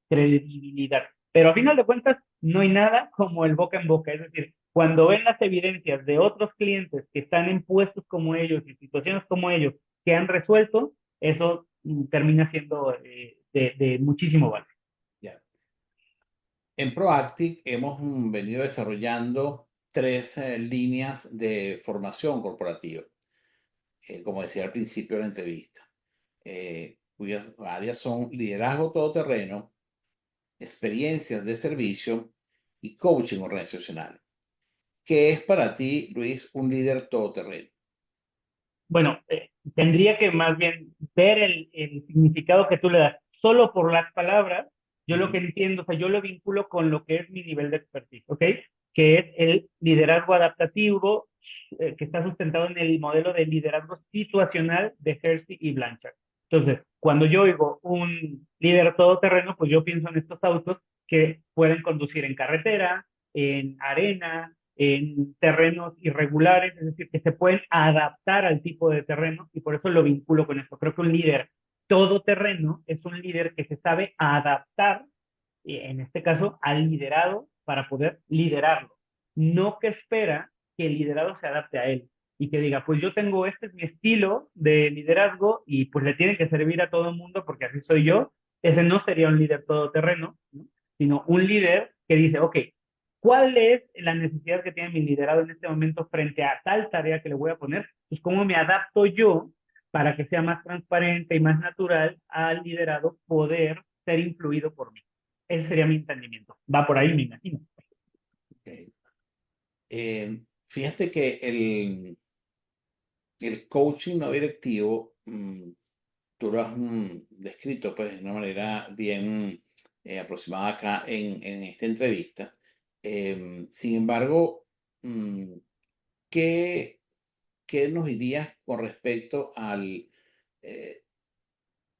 credibilidad. Pero a final de cuentas, no hay nada como el boca en boca, es decir, cuando ven las evidencias de otros clientes que están en puestos como ellos y situaciones como ellos que han resuelto, eso termina siendo de muchísimo valor. Ya. En Proactic hemos venido desarrollando tres líneas de formación corporativa, como decía al principio de la entrevista, cuyas áreas son liderazgo todoterreno, experiencias de servicio y coaching organizacional. ¿Qué es para ti, Luis, un líder todoterreno? Bueno, tendría que más bien ver el significado que tú le das. solo por las palabras, yo lo que entiendo, o sea, yo lo vinculo con lo que es mi nivel de expertise, ¿ok? Que es el liderazgo adaptativo, que está sustentado en el modelo de liderazgo situacional de Hersey y Blanchard. Entonces, cuando yo oigo un líder todoterreno, pues yo pienso en estos autos que pueden conducir en carretera, en arena, en terrenos irregulares, es decir, que se pueden adaptar al tipo de terreno y por eso lo vinculo con esto. Creo que un líder todoterreno es un líder que se sabe adaptar, en este caso, al liderado para poder liderarlo. No que espera que el liderado se adapte a él y que diga, pues yo tengo, este es mi estilo de liderazgo y pues le tiene que servir a todo el mundo porque así soy yo. Ese no sería un líder todoterreno, ¿no? Sino un líder que dice, ok, ¿cuál es la necesidad que tiene mi liderado en este momento frente a tal tarea que le voy a poner? Pues cómo me adapto yo para que sea más transparente y más natural al liderado poder ser influido por mí. Ese sería mi entendimiento. Va por ahí, me imagino. Ok. Fíjate que el coaching no directivo, tú lo has descrito pues, de una manera bien aproximada acá en esta entrevista. Sin embargo, ¿qué, qué nos dirías con respecto eh,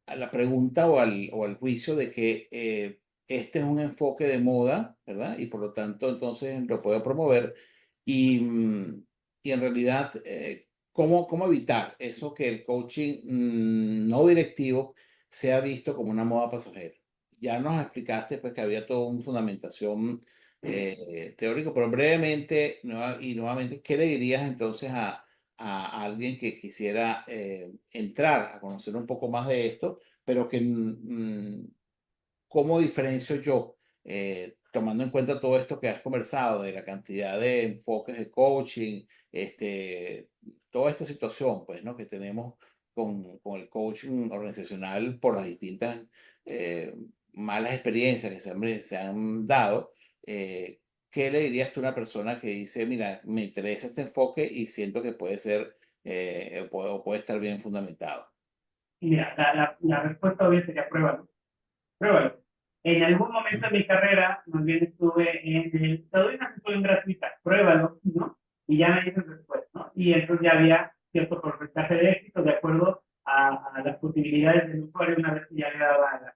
a la pregunta o al juicio de que este es un enfoque de moda, ¿verdad? Y por lo tanto, entonces lo puedo promover. Y, y en realidad, ¿cómo evitar eso que el coaching no directivo sea visto como una moda pasajera? Ya nos explicaste pues, que había toda una fundamentación teórica, pero brevemente y nuevamente, ¿qué le dirías entonces a alguien que quisiera entrar a conocer un poco más de esto, pero que cómo diferencio yo, tomando en cuenta todo esto que has conversado, de la cantidad de enfoques de coaching, toda esta situación pues, ¿no? que tenemos con el coaching organizacional por las distintas eh, malas experiencias que se han dado. eh, ¿Qué le dirías tú a una persona que dice, mira, me interesa este enfoque y siento que puede ser, puede estar bien fundamentado? Y mira, la respuesta obvia sería pruébalo. Pruébalo. En algún momento de mi carrera, más bien estuve en el, te doy una sesión gratuita, pruébalo, ¿no? Y ya me dices después, ¿no? Y entonces ya había cierto porcentaje de éxito de acuerdo a las posibilidades del usuario una vez que ya le daba la.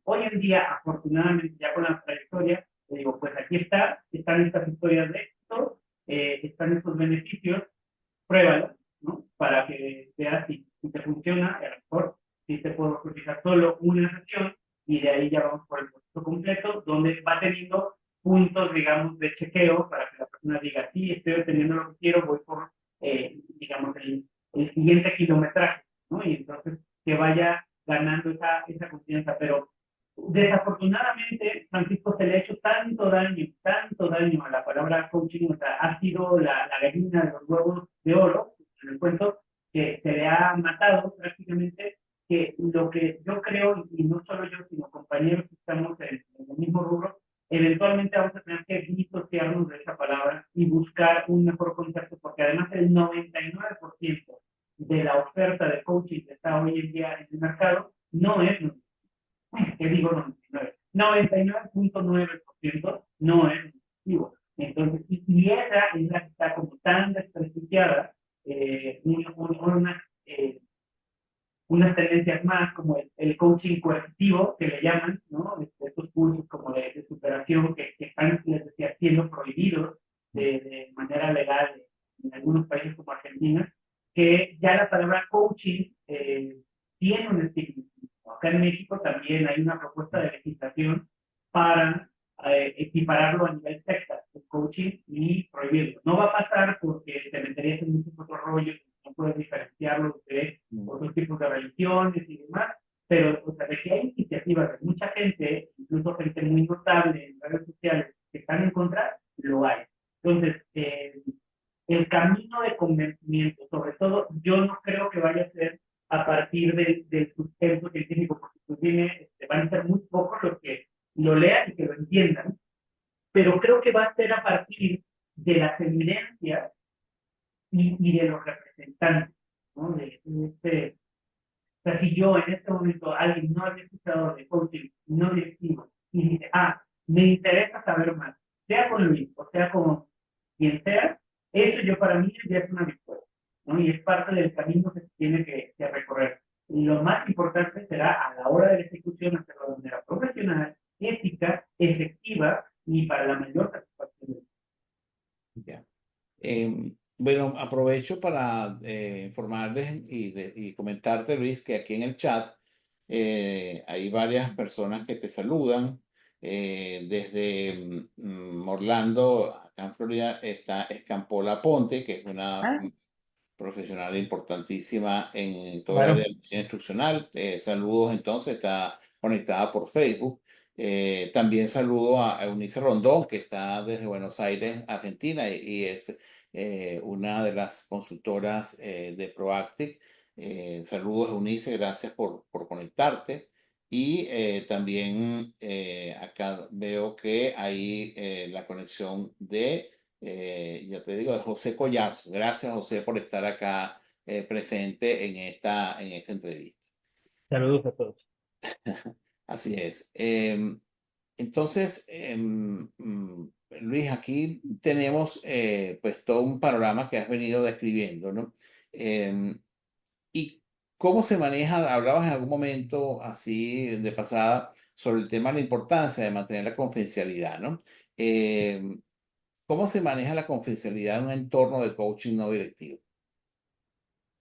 Hoy en día, afortunadamente, ya con la trayectoria, le digo, pues aquí están estas historias de éxito, están estos beneficios, pruébalo, ¿no? Para que veas si te funciona, y a lo mejor si te puedo utilizar solo una sesión y de ahí ya vamos por el proceso completo, donde va teniendo puntos, digamos, de chequeo para que la persona diga, sí, estoy obteniendo lo que quiero, voy por, digamos, el siguiente kilometraje, ¿no? Y entonces que vaya ganando esa confianza, pero desafortunadamente, Francisco, se le ha hecho tanto daño a la palabra coaching, o sea, ha sido la gallina de los huevos de oro, en el cuento, que se le ha matado prácticamente, que lo que yo creo, y no solo yo, sino compañeros que estamos en el mismo rubro, eventualmente vamos a tener que disociarnos de esa palabra y buscar un mejor concepto, porque además el 99% de la oferta de coaching que está hoy en día en el mercado no es, que digo 99.9% no es nutritivo. Entonces, y esa es la que está como tan desprestigiada, unas tendencias más como el coaching coercitivo, que le llaman, ¿no? Estos cursos como de superación que están, les decía, siendo prohibidos de manera legal en algunos países como Argentina, que ya la palabra coaching tiene un estigma. Acá en México también hay una propuesta de legislación para equipararlo a nivel secta, el coaching, y prohibirlo. No va a pasar porque te meterías en muchos otros rollos, no puedes diferenciarlo de otros tipos de religiones y demás, pero o sea, de que hay iniciativas de mucha gente, incluso gente muy notable en redes sociales, que están en contra, lo hay. Entonces, el camino de convencimiento, sobre todo, yo no creo que vaya a ser a partir del sustento científico, porque pues van a ser muy pocos los que lo lean y que lo entiendan, pero creo que va a ser a partir de las evidencias y de los representantes, ¿no? De sea, si yo en este momento alguien no había escuchado de coaching no directivo y dice, me interesa saber más, sea con Luis o sea con quien sea, eso yo para mí ya es una victoria, ¿no? Y es parte del camino que se tiene que recorrer. Y lo más importante será a la hora de la ejecución hacerlo de manera profesional, ética, efectiva y para la mayor satisfacción. Ya. Bueno, aprovecho para informarles y comentarte, Luis, que aquí en el chat hay varias personas que te saludan. Desde Orlando, acá en Florida, está Escampola Ponte, que es una Ah, profesional importantísima en todo el área claro. de diseño instruccional. Saludos, entonces, está conectada por Facebook. También saludo a Eunice Rondón, que está desde Buenos Aires, Argentina, y es una de las consultoras de Proactic. Saludos, Eunice, gracias por conectarte. Y también acá veo que hay la conexión de ya te digo, de José Collazo. Gracias, José, por estar acá presente en esta entrevista. Saludos a todos. Así es. Entonces, Luis, aquí tenemos pues todo un panorama que has venido describiendo, ¿no? ¿Y cómo se maneja? Hablabas en algún momento así de pasada sobre el tema de la importancia de mantener la confidencialidad, ¿no? Em, ¿Cómo se maneja la confidencialidad en un entorno de coaching no directivo?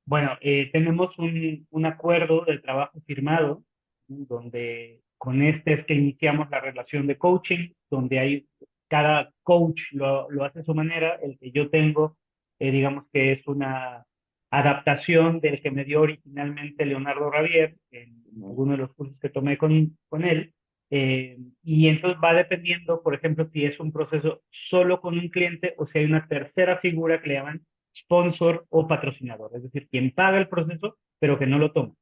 Bueno, tenemos un acuerdo de trabajo firmado, ¿no? Donde con este es que iniciamos la relación de coaching, donde hay, cada coach lo hace a su manera. El que yo tengo, digamos que es una adaptación del que me dio originalmente Leonardo Ravier en Ujú. alguno de los cursos que tomé con él. Y entonces va dependiendo, por ejemplo, si es un proceso solo con un cliente o si hay una tercera figura que le llaman sponsor o patrocinador, es decir, quien paga el proceso, pero que no lo toma.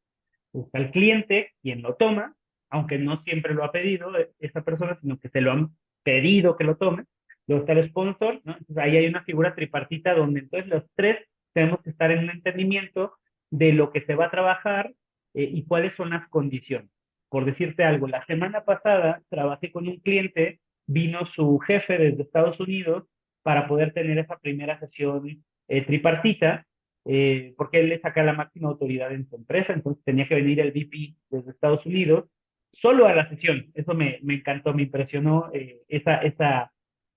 Está el cliente, quien lo toma, aunque no siempre lo ha pedido esa persona, sino que se lo han pedido que lo tome. Luego está el sponsor, ¿no? Entonces ahí hay una figura tripartita donde entonces los tres tenemos que estar en un entendimiento de lo que se va a trabajar y cuáles son las condiciones. Por decirte algo, la semana pasada trabajé con un cliente, vino su jefe desde Estados Unidos para poder tener esa primera sesión tripartita, porque él le saca la máxima autoridad en su empresa, entonces tenía que venir el VP desde Estados Unidos solo a la sesión. Eso me encantó, me impresionó esa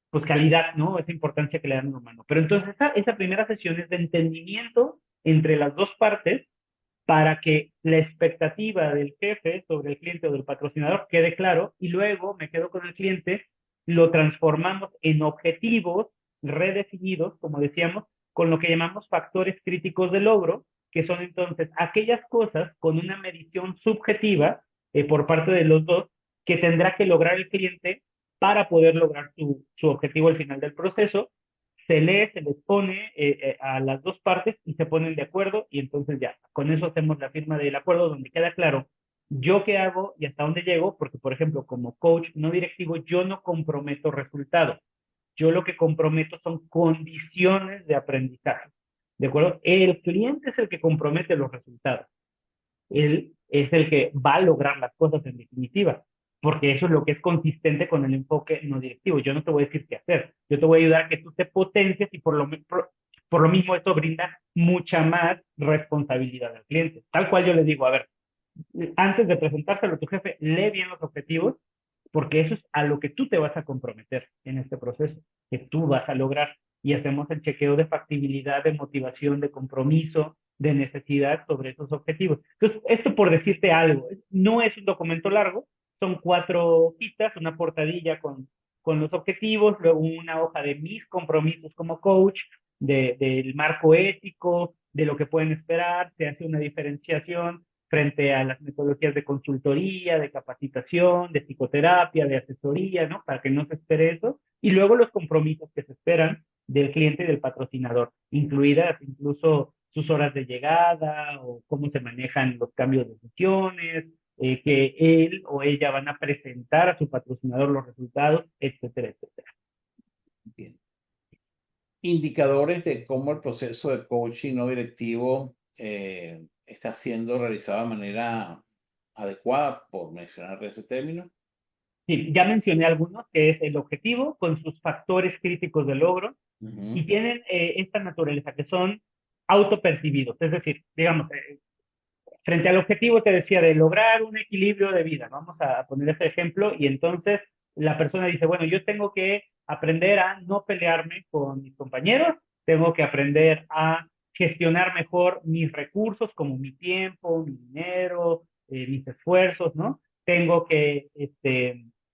pues, calidad, ¿no? Esa importancia que le dan a un humano. Pero entonces esa primera sesión es de entendimiento entre las dos partes para que la expectativa del jefe sobre el cliente o del patrocinador quede claro y luego me quedo con el cliente, lo transformamos en objetivos redefinidos, como decíamos, con lo que llamamos factores críticos de logro, que son entonces aquellas cosas con una medición subjetiva por parte de los dos que tendrá que lograr el cliente para poder lograr su objetivo al final del proceso. Se lee, se les pone a las dos partes y se ponen de acuerdo y entonces ya, con eso hacemos la firma del acuerdo donde queda claro yo qué hago y hasta dónde llego, porque por ejemplo, como coach no directivo, yo no comprometo resultados. Yo lo que comprometo son condiciones de aprendizaje. ¿De acuerdo? El cliente es el que compromete los resultados. Él es el que va a lograr las cosas en definitiva, porque eso es lo que es consistente con el enfoque no directivo. Yo no te voy a decir qué hacer, yo te voy a ayudar a que tú te potencies y por lo mismo esto brinda mucha más responsabilidad al cliente. Tal cual yo le digo, a ver, antes de presentárselo a tu jefe, lee bien los objetivos, porque eso es a lo que tú te vas a comprometer en este proceso, que tú vas a lograr. Y hacemos el chequeo de factibilidad, de motivación, de compromiso, de necesidad sobre esos objetivos. Entonces, esto por decirte algo, no es un documento largo, son 4 hojitas, una portadilla con los objetivos, luego una hoja de mis compromisos como coach, del marco ético, de lo que pueden esperar, se hace una diferenciación frente a las metodologías de consultoría, de capacitación, de psicoterapia, de asesoría, ¿no? Para que no se espere eso. Y luego los compromisos que se esperan del cliente y del patrocinador, incluidas incluso sus horas de llegada o cómo se manejan los cambios de sesiones, que él o ella van a presentar a su patrocinador los resultados, etcétera, etcétera. Bien. Indicadores de cómo el proceso de coaching no directivo está siendo realizado de manera adecuada, por mencionar ese término. Sí, ya mencioné algunos, que es el objetivo con sus factores críticos de logro y Ujú. tienen esta naturaleza que son autopercibidos, es decir, digamos, frente al objetivo te decía de lograr un equilibrio de vida, ¿no? Vamos a poner ese ejemplo y entonces la persona dice, bueno, yo tengo que aprender a no pelearme con mis compañeros, tengo que aprender a gestionar mejor mis recursos como mi tiempo, mi dinero, mis esfuerzos, ¿no? Tengo que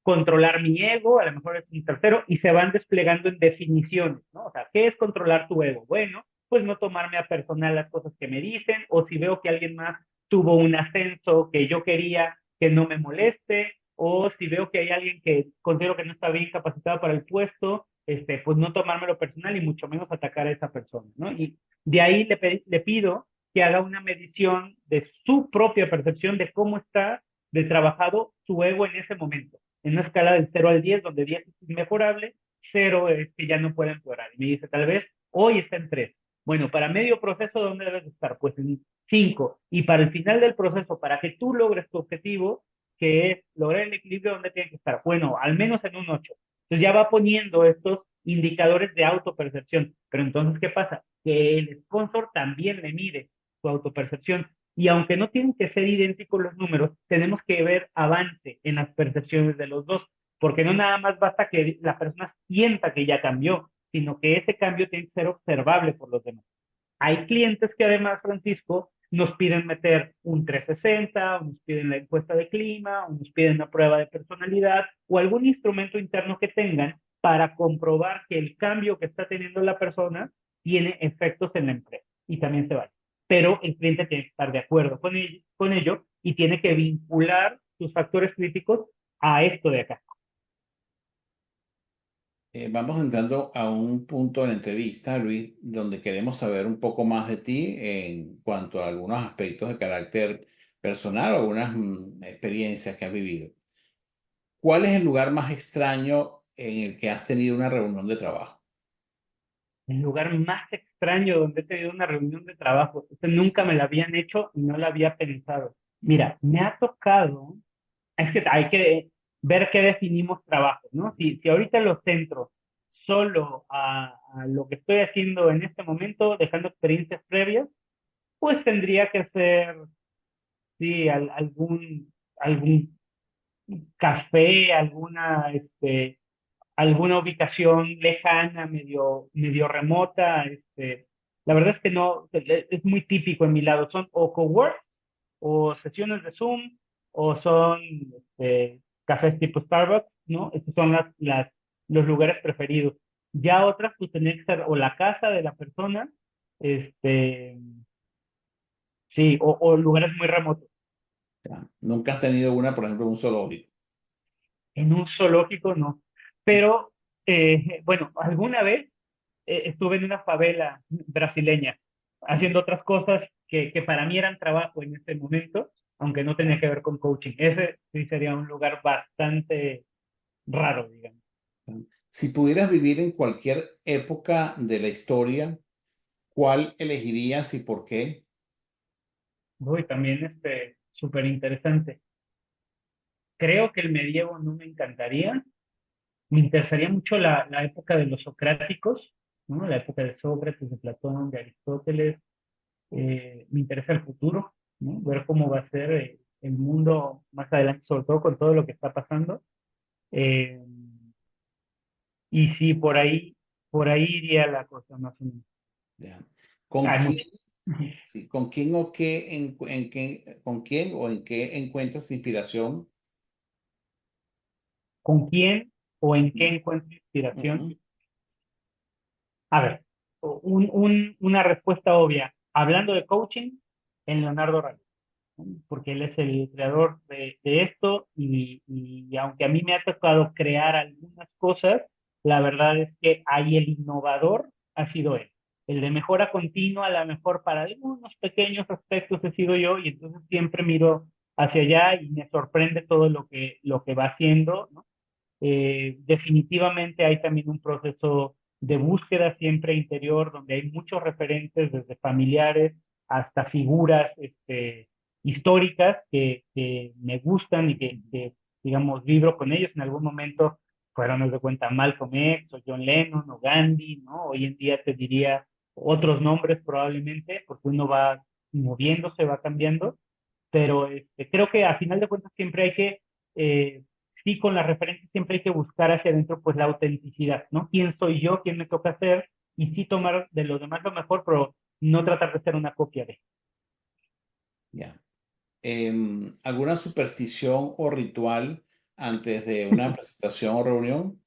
controlar mi ego, a lo mejor es un tercero, y se van desplegando en definiciones, ¿no? O sea, ¿qué es controlar tu ego? Bueno, pues no tomarme a personal las cosas que me dicen, o si veo que alguien más tuvo un ascenso que yo quería que no me moleste, o si veo que hay alguien que considero que no está bien capacitado para el puesto, pues no tomármelo personal y mucho menos atacar a esa persona, ¿no? Y de ahí le pido que haga una medición de su propia percepción de cómo está de trabajado su ego en ese momento, en una escala del 0 al 10, donde 10 es inmejorable, 0 es que ya no puede empeorar. Y me dice, tal vez hoy está en 3. Bueno, para medio proceso, ¿dónde debes estar? Pues en 5. Y para el final del proceso, para que tú logres tu objetivo, que es lograr el equilibrio, ¿dónde tiene que estar? Bueno, al menos en un 8. Entonces ya va poniendo estos indicadores de autopercepción. Pero entonces, ¿qué pasa? Que el sponsor también le mide su autopercepción. Y aunque no tienen que ser idénticos los números, tenemos que ver avance en las percepciones de los dos, porque no nada más basta que la persona sienta que ya cambió, sino que ese cambio tiene que ser observable por los demás. Hay clientes que además, Francisco, nos piden meter un 360, o nos piden la encuesta de clima, o nos piden una prueba de personalidad o algún instrumento interno que tengan para comprobar que el cambio que está teniendo la persona tiene efectos en la empresa y también se vale. Pero el cliente tiene que estar de acuerdo con ello y tiene que vincular sus factores críticos a esto de acá. Vamos entrando a un punto de la entrevista, Luis, donde queremos saber un poco más de ti en cuanto a algunos aspectos de carácter personal o algunas experiencias que has vivido. ¿Cuál es el lugar más extraño en el que has tenido una reunión de trabajo? El lugar más extraño donde he tenido una reunión de trabajo. Esto nunca me la habían hecho y no la había pensado. Mira, me ha tocado, es que hay que ver qué definimos trabajo, ¿no? Si ahorita lo centro solo a lo que estoy haciendo en este momento, dejando experiencias previas, pues tendría que ser, sí, algún café, alguna ubicación lejana, medio remota. La verdad es que no, es muy típico en mi lado. Son o cowork, o sesiones de Zoom, o son cafés tipo Starbucks, ¿no? Estos son los lugares preferidos. Ya otras, pues tendría que ser o la casa de la persona, este, sí, o lugares muy remotos. Ya. Nunca has tenido una, por ejemplo, en un zoológico. En un zoológico, no. Pero, bueno, alguna vez estuve en una favela brasileña haciendo otras cosas que para mí eran trabajo en ese momento, aunque no tenía que ver con coaching. Ese sí sería un lugar bastante raro, digamos. Si pudieras vivir en cualquier época de la historia, ¿cuál elegirías y por qué? Uy, también súper interesante. Creo que el medievo no me encantaría. Me interesaría mucho la época de los socráticos, ¿no? La época de Sócrates, de Platón, de Aristóteles. Me interesa el futuro, ¿no? Ver cómo va a ser el mundo más adelante, sobre todo con todo lo que está pasando. Eh, y sí, por ahí iría la cosa más o menos. Ya. ¿Con Hay quién, mucho. sí, con quién o qué, con quién o en qué encuentras inspiración? ¿Con quién o en qué Mm, encuentro inspiración? mm, A ver, una respuesta obvia. Hablando de coaching, en Leonardo Ramírez, ¿no? Porque él es el creador de esto y aunque a mí me ha tocado crear algunas cosas, la verdad es que ahí el innovador ha sido él. El de mejora continua, a lo mejor para algunos pequeños aspectos he sido yo y entonces siempre miro hacia allá y me sorprende todo lo que va haciendo, ¿no? Definitivamente hay también un proceso de búsqueda siempre interior donde hay muchos referentes desde familiares hasta figuras históricas que me gustan y que, digamos, vibro con ellos. En algún momento fueron, haz de cuenta, Malcolm X o John Lennon o Gandhi, ¿no? Hoy en día te diría otros nombres probablemente, porque uno va moviéndose, va cambiando, pero creo que a final de cuentas siempre hay que, sí, con las referencias siempre hay que buscar hacia adentro pues la autenticidad, ¿no? ¿Quién soy yo? ¿Quién me toca ser? Y sí tomar de los demás lo mejor, pero no tratar de ser una copia de. Ya. ¿Alguna superstición o ritual antes de una presentación o reunión?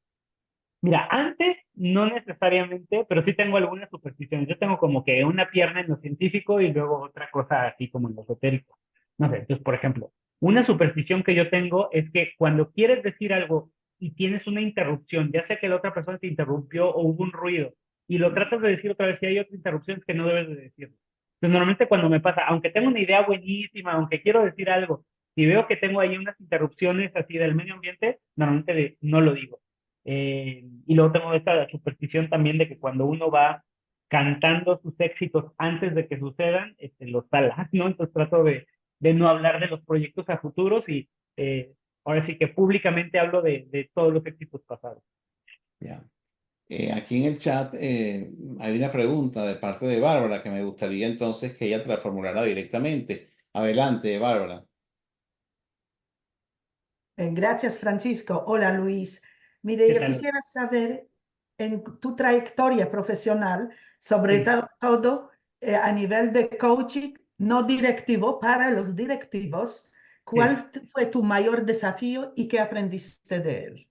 Mira, antes no necesariamente, pero sí tengo algunas supersticiones. Yo tengo como que una pierna en lo científico y luego otra cosa así como en lo esotérico. No sé, entonces, por ejemplo, una superstición que yo tengo es que cuando quieres decir algo y tienes una interrupción, ya sea que la otra persona te interrumpió o hubo un ruido, y lo tratas de decir otra vez y hay otra interrupción, es que no debes de decirlo. Entonces, normalmente cuando me pasa, aunque tengo una idea buenísima, aunque quiero decir algo, y veo que tengo ahí unas interrupciones así del medio ambiente, normalmente no lo digo. Y luego tengo esta superstición también de que cuando uno va cantando sus éxitos antes de que sucedan, los talas, ¿no? Entonces trato de no hablar de los proyectos a futuros y ahora sí que públicamente hablo de todos los éxitos pasados. Ya. Aquí en el chat hay una pregunta de parte de Bárbara que me gustaría entonces que ella te la formulara directamente. Adelante, Bárbara. Gracias, Francisco. Hola, Luis. Mire, ¿Qué yo tal? quisiera saber en tu trayectoria profesional, sobre Sí. todo a nivel de coaching no directivo para los directivos, Sí. ¿cuál fue tu mayor desafío y qué aprendiste de él?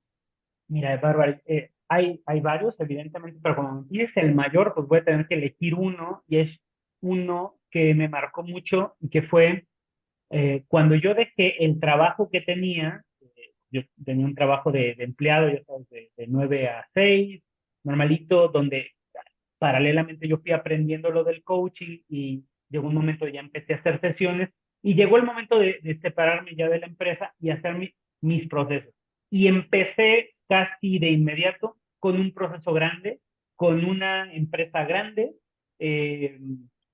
Mira, Bárbara, hay varios, evidentemente, pero como me pides el mayor, pues voy a tener que elegir uno, y es uno que me marcó mucho y que fue cuando yo dejé el trabajo que tenía. Yo tenía un trabajo de empleado, ya sabes, de 9 a 6, normalito, donde paralelamente yo fui aprendiendo lo del coaching y llegó un momento ya empecé a hacer sesiones y llegó el momento de separarme ya de la empresa y hacer mis procesos. Y empecé casi de inmediato con un proceso grande, con una empresa grande, eh,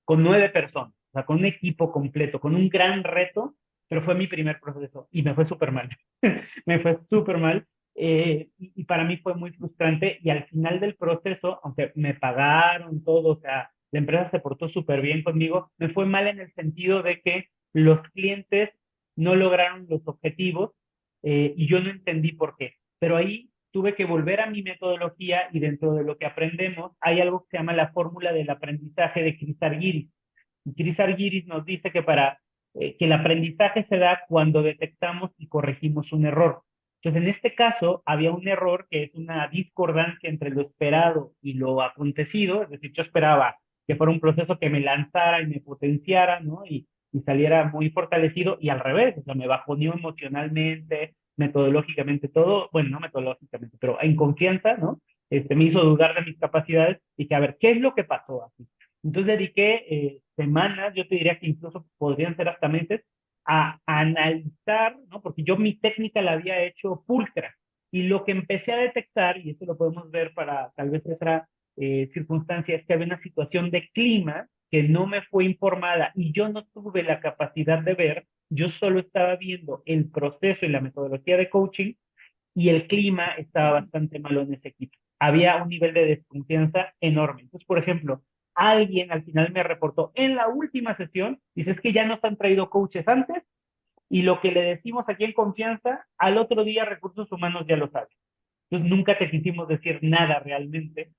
con 9 personas, o sea, con un equipo completo, con un gran reto, pero fue mi primer proceso y me fue súper mal. Me fue súper mal. Y para mí fue muy frustrante y al final del proceso, aunque me pagaron todo, o sea, la empresa se portó súper bien conmigo, me fue mal en el sentido de que los clientes no lograron los objetivos y yo no entendí por qué. Pero ahí tuve que volver a mi metodología y dentro de lo que aprendemos hay algo que se llama la fórmula del aprendizaje de Chris Argyris. Y Chris Argyris nos dice que que el aprendizaje se da cuando detectamos y corregimos un error. Entonces, en este caso, había un error que es una discordancia entre lo esperado y lo acontecido, es decir, yo esperaba que fuera un proceso que me lanzara y me potenciara, ¿no? Y saliera muy fortalecido, y al revés, o sea, me bajoneó emocionalmente, metodológicamente, todo, bueno, no metodológicamente, pero en confianza, ¿no? Me hizo dudar de mis capacidades y que, a ver, ¿qué es lo que pasó aquí? Entonces dediqué semanas, yo te diría que incluso podrían ser hasta meses, a analizar, ¿no? Porque yo mi técnica la había hecho pulcra y lo que empecé a detectar, y eso lo podemos ver para tal vez otra circunstancia, es que había una situación de clima que no me fue informada y yo no tuve la capacidad de ver, yo solo estaba viendo el proceso y la metodología de coaching y el clima estaba bastante malo en ese equipo. Había un nivel de desconfianza enorme. Entonces, por ejemplo, alguien al final me reportó en la última sesión, dice, es que ya nos han traído coaches antes y lo que le decimos aquí en confianza, al otro día recursos humanos ya lo sabe. Entonces nunca te quisimos decir nada realmente,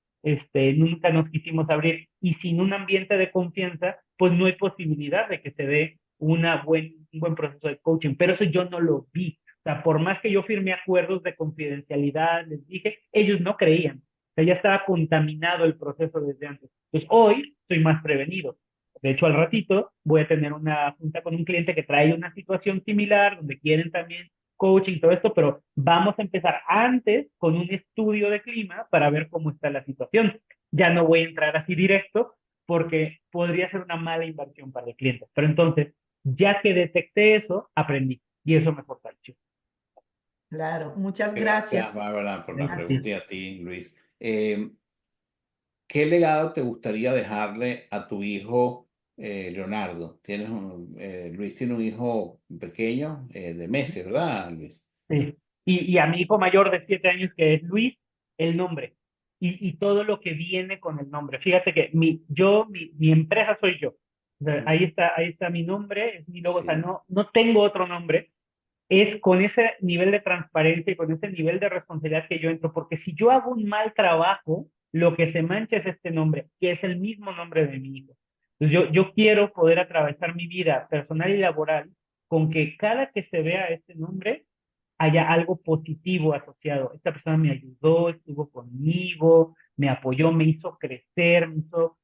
nunca nos quisimos abrir y sin un ambiente de confianza, pues no hay posibilidad de que se dé un buen proceso de coaching, pero eso yo no lo vi. O sea, por más que yo firmé acuerdos de confidencialidad, les dije, ellos no creían. O sea, ya estaba contaminado el proceso desde antes. Entonces hoy estoy más prevenido. De hecho, al ratito voy a tener una junta con un cliente que trae una situación similar, donde quieren también coaching, todo esto, pero vamos a empezar antes con un estudio de clima para ver cómo está la situación. Ya no voy a entrar así directo porque podría ser una mala inversión para el cliente. Pero entonces, ya que detecté eso, aprendí y eso me fortaleció. Claro, muchas Gracias, gracias. Bárbara, por la pregunta y Gracias. a ti, Luis. ¿Qué legado te gustaría dejarle a tu hijo Leonardo. Luis tiene un hijo pequeño de meses, ¿verdad, Luis? Sí. Y a mi hijo mayor de 7 años, que es Luis, el nombre. Y todo lo que viene con el nombre. Fíjate que mi empresa soy yo. O sea, ahí está mi nombre, es mi logo. O sea, Sí, no tengo otro nombre. Es con ese nivel de transparencia y con ese nivel de responsabilidad que yo entro, porque si yo hago un mal trabajo, lo que se mancha es este nombre, que es el mismo nombre de mi hijo. Entonces yo quiero poder atravesar mi vida personal y laboral con que cada que se vea este nombre haya algo positivo asociado. Esta persona me ayudó, estuvo conmigo, me apoyó, me hizo crecer, me hizo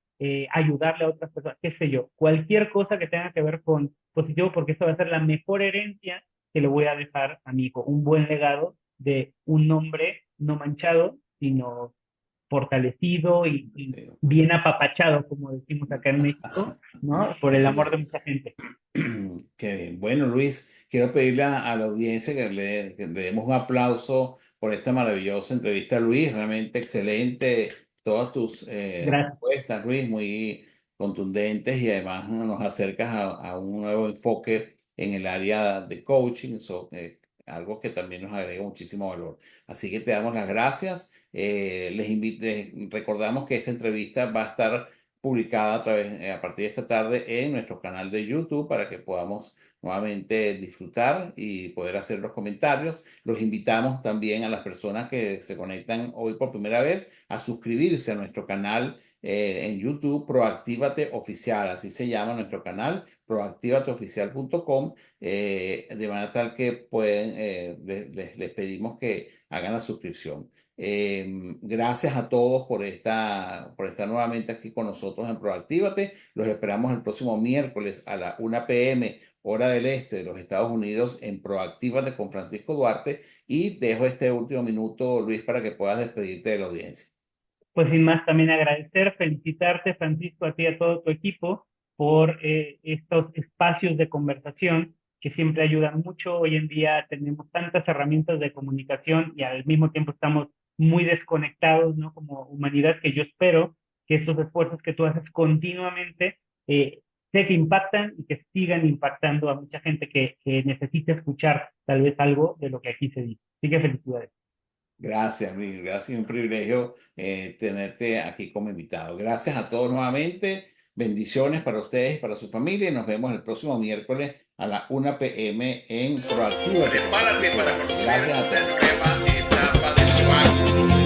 ayudarle a otras personas, qué sé yo, cualquier cosa que tenga que ver con positivo, porque eso va a ser la mejor herencia que le voy a dejar a mi hijo, un buen legado de un nombre no manchado, sino fortalecido y sí. bien apapachado, como decimos acá en México, ¿no? Por el amor de mucha gente. Qué bien. Bueno, Luis, quiero pedirle a la audiencia que le demos un aplauso por esta maravillosa entrevista, Luis. Realmente excelente. Todas tus Gracias. respuestas, Luis, muy contundentes y además nos acercas a un nuevo enfoque en el área de coaching, algo que también nos agrega muchísimo valor. Así que te damos las gracias. Les recordamos que esta entrevista va a estar publicada a partir de esta tarde en nuestro canal de YouTube para que podamos nuevamente disfrutar y poder hacer los comentarios. Los invitamos también a las personas que se conectan hoy por primera vez a suscribirse a nuestro canal en YouTube, Proactívate Oficial, así se llama nuestro canal, proactivateoficial.com, de manera tal que les pedimos que hagan la suscripción. Gracias a todos por estar nuevamente aquí con nosotros en Proactívate. Los esperamos el próximo miércoles a la 1 p.m. hora del este de los Estados Unidos en Proactívate con Francisco Duarte. Y dejo este último minuto, Luis, para que puedas despedirte de la audiencia. Pues sin más, también agradecer, felicitarte, Francisco, a ti y a todo tu equipo por estos espacios de conversación que siempre ayudan mucho. Hoy en día tenemos tantas herramientas de comunicación y al mismo tiempo estamos muy desconectados, ¿no? Como humanidad, que yo espero que estos esfuerzos que tú haces continuamente sé que impactan y que sigan impactando a mucha gente que necesite escuchar tal vez algo de lo que aquí se dice. Así que felicidades. Gracias, Luis. Gracias. Un privilegio tenerte aquí como invitado. Gracias a todos nuevamente. Bendiciones para ustedes y para su familia. Y nos vemos el próximo miércoles a la 1 p.m. en Proactivo. Prepárate para conocer Gracias a una todos. nueva etapa de tu año.